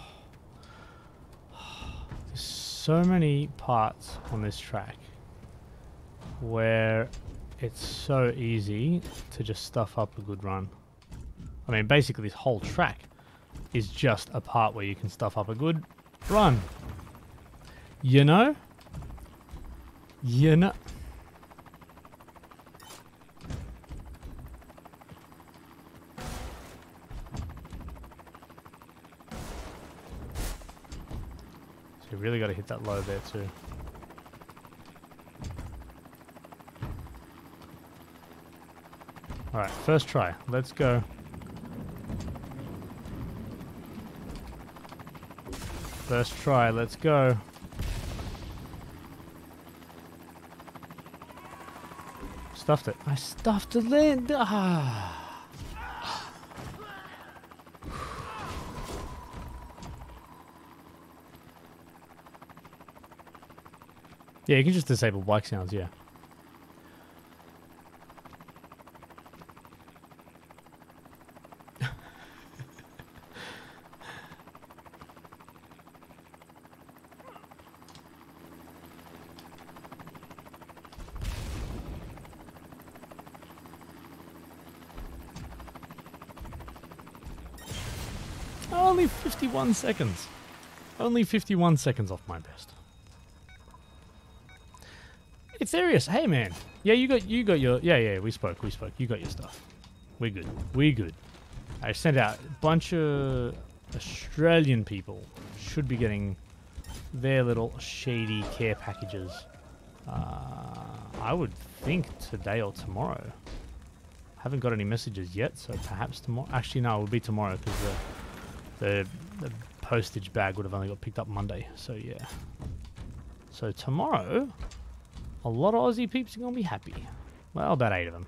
there's so many parts on this track where it's so easy to just stuff up a good run. I mean, basically this whole track is just a part where you can stuff up a good run. You know? You know? You really got to hit that low there too. Alright, first try. Let's go. First try, let's go. Stuffed it. I stuffed the lid. Ah. Yeah, you can just disable bike sounds, yeah. Only 51 seconds. Only 51 seconds off my best. It's serious. Hey man. Yeah, you got your we spoke. You got your stuff. We good. I sent out a bunch of Australian people should be getting their little shady care packages I would think today or tomorrow. Haven't got any messages yet, so perhaps tomorrow. Actually, no, it would be tomorrow because the postage bag would have only got picked up Monday. So yeah. So tomorrow, a lot of Aussie peeps are gonna be happy. Well, about 8 of them.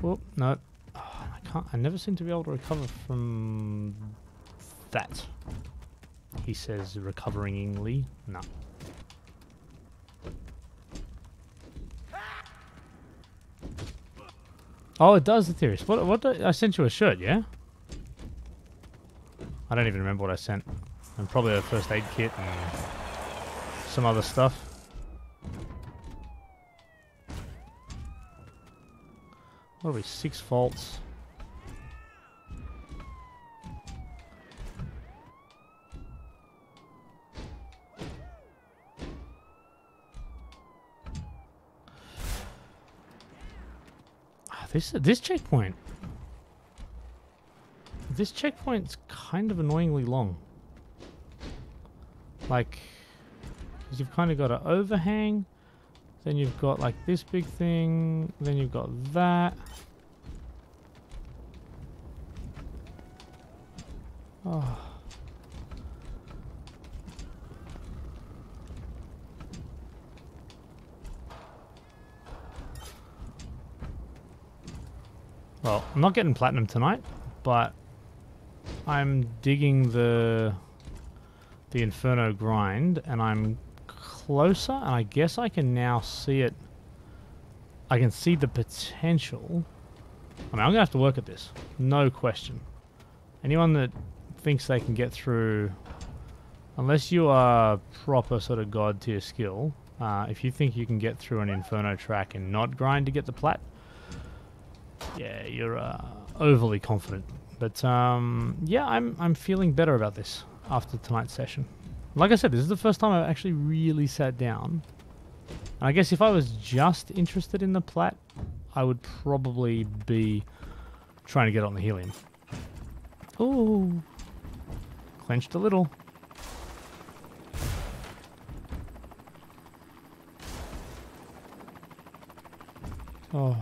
Oh, no. Oh, I can't. I never seem to be able to recover from that. He says recoveringly. No. Oh, it does, Ethereus. I sent you a shirt, yeah? I don't even remember what I sent. And probably a first aid kit and some other stuff. What are we? 6 faults. This checkpoint. This checkpoint's kind of annoyingly long. Like, 'cause you've kind of got an overhang, then you've got like this big thing, then you've got that. Oh. Well, I'm not getting platinum tonight, but I'm digging the Inferno grind, and I'm closer, and I guess I can now see it. I can see the potential. I mean, I'm gonna have to work at this, no question. Anyone that thinks they can get through, unless you are proper sort of god tier skill, if you think you can get through an Inferno track and not grind to get the plat, yeah, you're overly confident. But yeah, I'm feeling better about this after tonight's session. Like I said, this is the first time I've actually really sat down. And I guess if I was just interested in the plat, I would probably be trying to get on the helium. Ooh, clenched a little. Oh.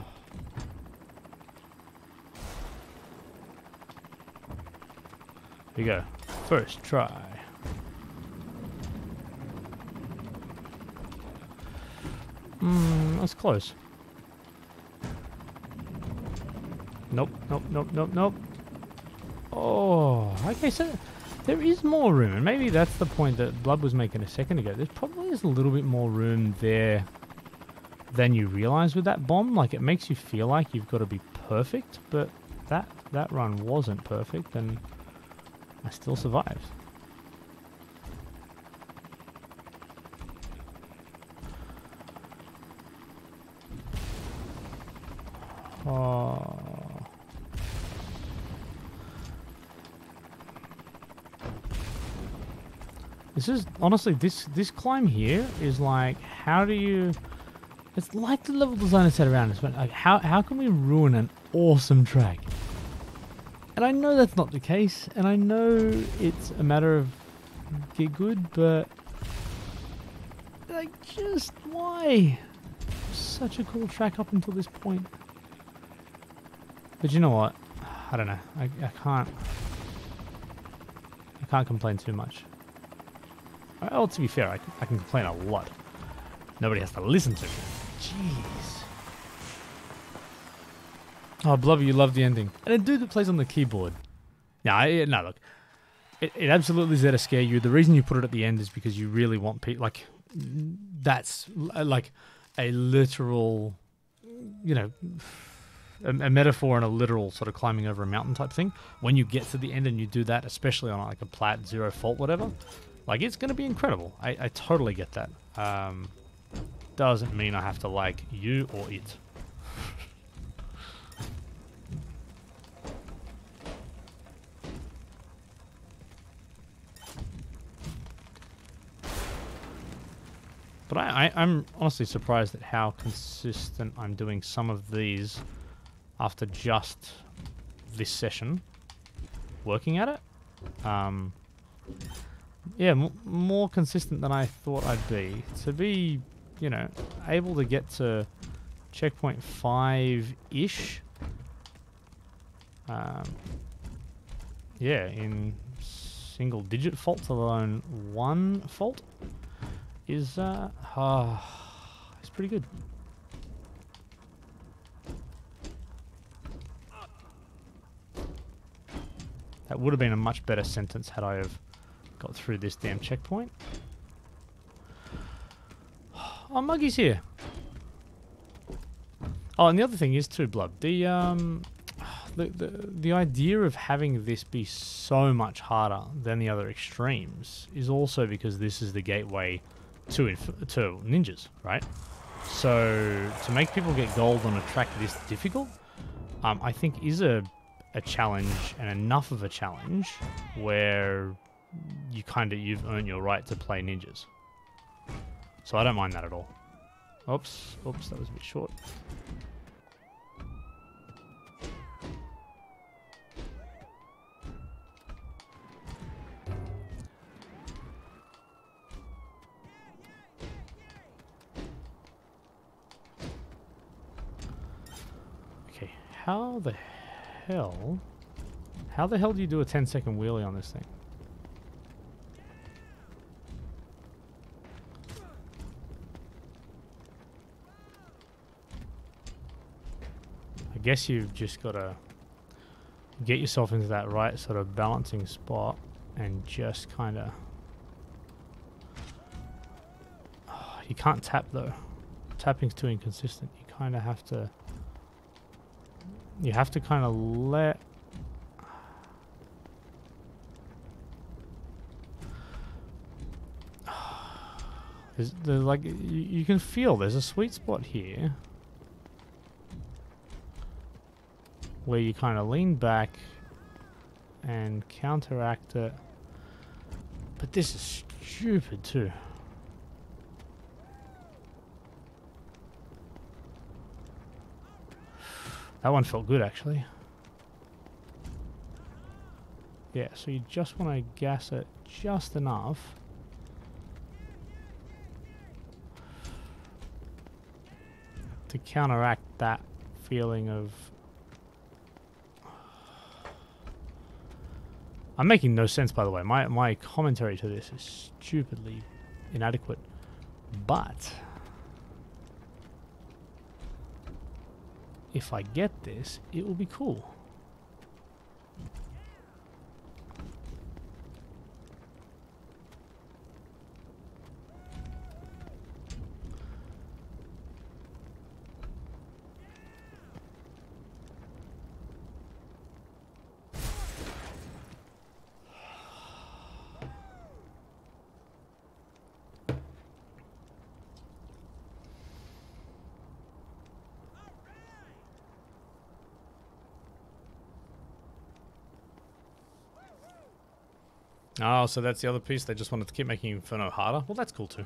Here we go. First try. That's close. Nope, nope, nope, nope, nope. Oh, okay, so there is more room, and maybe that's the point that Blood was making a second ago. There probably is a little bit more room there than you realize with that bomb. Like, it makes you feel like you've got to be perfect, but that run wasn't perfect, and I still survived. Oh. This is honestly this climb here is like, how do you? It's like the level designer said around us, but like, how can we ruin an awesome track? And I know that's not the case, and I know it's a matter of get good, but like, just why? Such a cool track up until this point. But you know what? I don't know. I can't complain too much. Well, to be fair, I can complain a lot. Nobody has to listen to me. Jeez. Oh, Blubber, you love the ending. And a dude that plays on the keyboard. No, look. It absolutely is there to scare you. The reason you put it at the end is because you really want people... Like, that's like a literal... You know... A metaphor and a literal sort of climbing over a mountain type thing. When you get to the end and you do that, especially on like a plat, 0 fault, whatever, like, it's going to be incredible. I totally get that. Doesn't mean I have to like you or it. But I'm honestly surprised at how consistent I'm doing some of these after just this session working at it. Yeah, more consistent than I thought I'd be. To be, you know, able to get to checkpoint 5-ish. Yeah, in single-digit faults, let alone 1 fault, is it's pretty good. That would have been a much better sentence had I have got through this damn checkpoint. Oh, Muggy's here. Oh, and the other thing is too, Blood. The idea of having this be so much harder than the other extremes is also because this is the gateway to ninjas, right? So to make people get gold on a track this difficult, I think is a challenge, and enough of a challenge where you've earned your right to play ninjas. So I don't mind that at all. Oops, that was a bit short. Okay, how the hell do you do a 10-second wheelie on this thing? I guess you've just got to get yourself into that right sort of balancing spot and just kind of... Oh, you can't tap though. Tapping's too inconsistent. You kind of have to... You have to kind of let... There's like, you can feel there's a sweet spot here where you kind of lean back and counteract it. But this is stupid too. That one felt good actually. Yeah, so you just want to gas it just enough. To counteract that feeling of... I'm making no sense, by the way. My commentary to this is stupidly inadequate. But... if I get this, it will be cool. Oh, so that's the other piece. They just wanted to keep making Inferno harder. Well, that's cool too.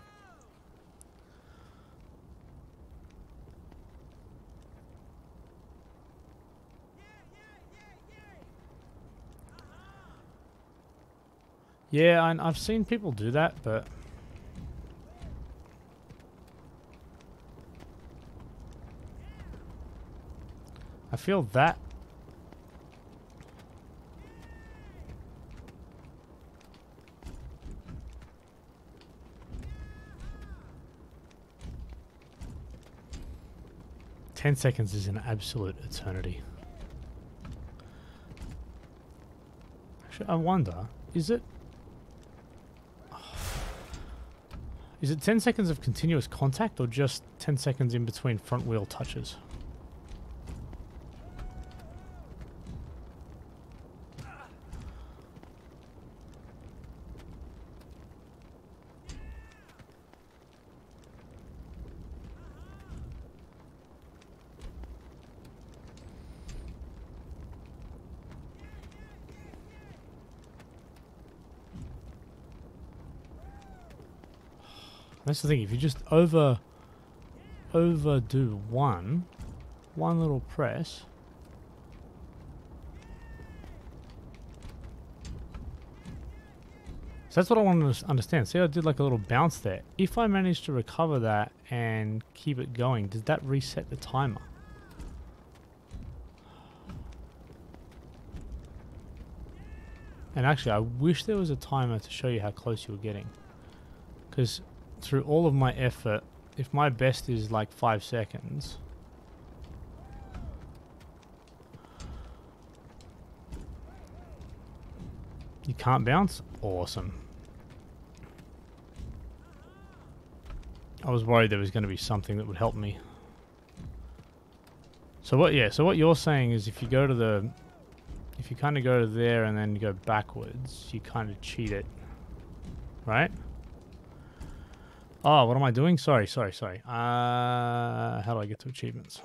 Yeah, I've seen people do that, but... I feel that... 10 seconds is an absolute eternity. Actually, I wonder, is it 10 seconds of continuous contact or just 10 seconds in between front wheel touches? That's the thing, if you just overdo one little press, So that's what I wanted to understand. See, I did like a little bounce there. If I manage to recover that and keep it going, does that reset the timer? And actually, I wish there was a timer to show you how close you were getting. Because through all of my effort, if my best is like 5 seconds... You can't bounce? Awesome. I was worried there was going to be something that would help me. So what, yeah, so what you're saying is if you go to the... If you kind of go to there and then go backwards, you kind of cheat it. Right? Oh, what am I doing? Sorry. How do I get to achievements?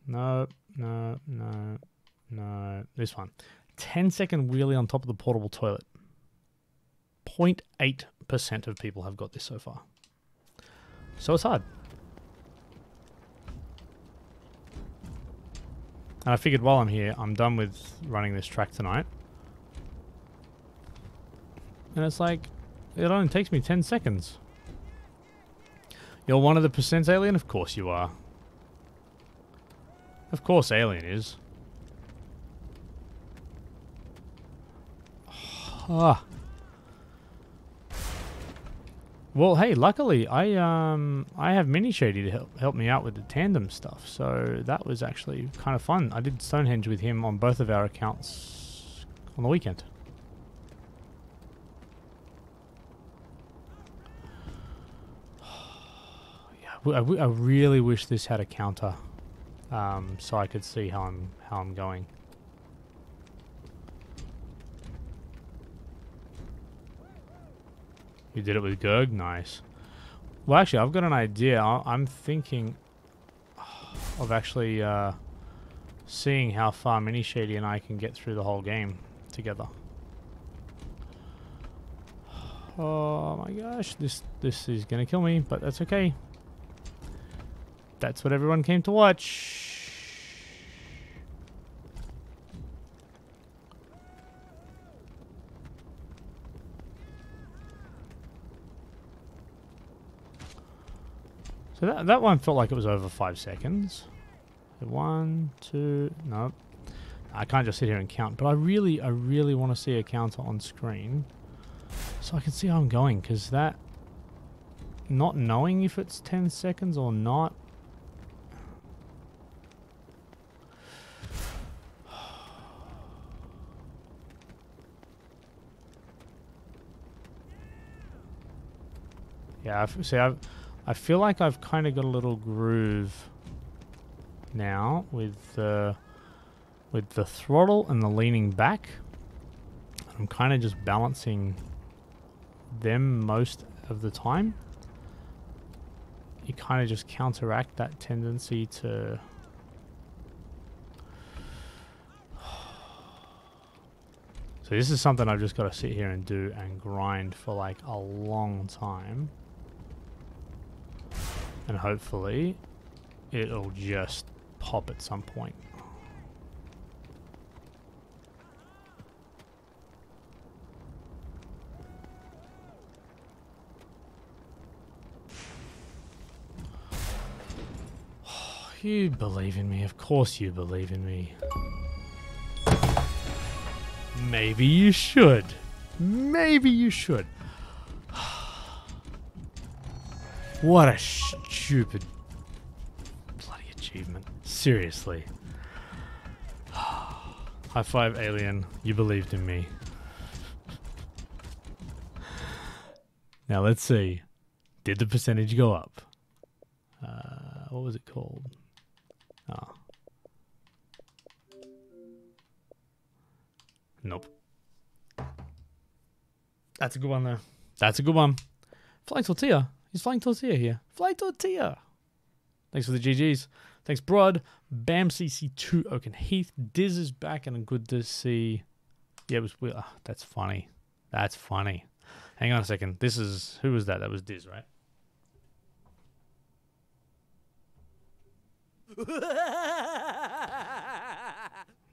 No. This one. 10-second wheelie on top of the portable toilet. 0.8% of people have got this so far. So it's hard. And I figured while I'm here, I'm done with running this track tonight. And it's like, it only takes me 10 seconds. You're one of the percents, Alien? Of course you are. Of course Alien is. Ah. Well, hey, luckily I have Mini Shady to help me out with the tandem stuff, so that was actually kind of fun. I did Stonehenge with him on both of our accounts on the weekend. Yeah, I really wish this had a counter, so I could see how I'm going. You did it with Gerg? Nice. Well, actually, I've got an idea. I'm thinking of actually seeing how far Mini Shady and I can get through the whole game together. Oh my gosh, this is gonna kill me, but that's okay. That's what everyone came to watch. So that one felt like it was over 5 seconds. 1, 2, nope. I can't just sit here and count, but I really want to see a counter on screen so I can see how I'm going, because that, not knowing if it's 10 seconds or not. Yeah, I feel like I've kind of got a little groove now with the throttle and the leaning back. I'm kind of just balancing them most of the time. You kind of just counteract that tendency to... So this is something I've just got to sit here and do and grind for like a long time. And hopefully it'll just pop at some point. You believe in me. Of course you believe in me. Maybe you should. Maybe you should. What a stupid bloody achievement. Seriously. High five, Alien. You believed in me. Now let's see. Did the percentage go up? What was it called? Oh. Nope. That's a good one, though. That's a good one. Flying Tortilla. He's Flying Tortilla here. Flying Tortilla. Thanks for the GGs. Thanks, Brod. Bam CC2 Oaken Heath. Diz is back and good to see. Yeah, it was weird. Oh, that's funny. That's funny. Hang on a second. This is... Who was that? That was Diz, right?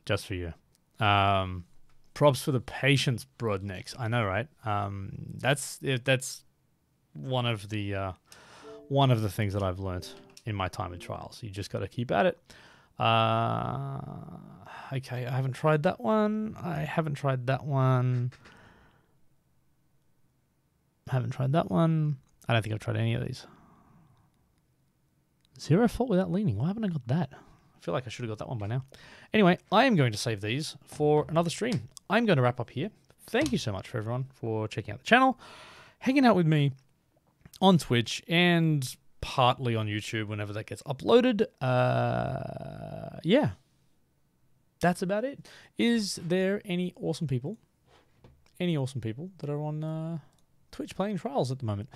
Just for you. Props for the patience, broadnecks. I know, right? That's one of the things that I've learnt in my time in trials. You just got to keep at it. Okay, I haven't tried that one. I haven't tried that one. I don't think I've tried any of these. Zero fault without leaning. Why haven't I got that? I feel like I should have got that one by now. Anyway, I am going to save these for another stream. I'm going to wrap up here. Thank you so much for everyone for checking out the channel, hanging out with me on Twitch, and partly on YouTube whenever that gets uploaded. Yeah. That's about it. Is there any awesome people that are on Twitch playing Trials at the moment?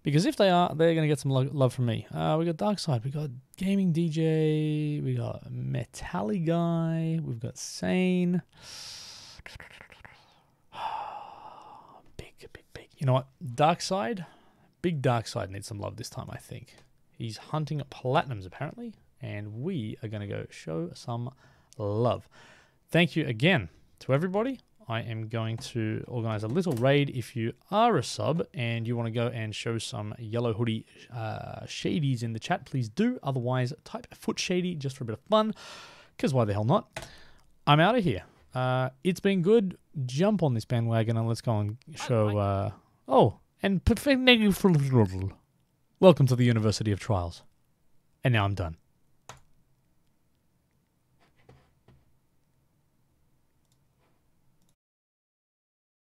Because if they are, they're going to get some love from me. We got Darkside, we got Gaming DJ, we got Metalli Guy, we've got Sane. Big. You know what? Darkside, big Darkside needs some love this time, I think. He's hunting platinums, apparently, and we are going to go show some love. Thank you again to everybody. I am going to organize a little raid. If you are a sub and you want to go and show some yellow hoodie shadies in the chat, please do. Otherwise, type foot shady just for a bit of fun, because why the hell not? I'm out of here. It's been good. Jump on this bandwagon and let's go and show... welcome to the University of Trials. And now I'm done.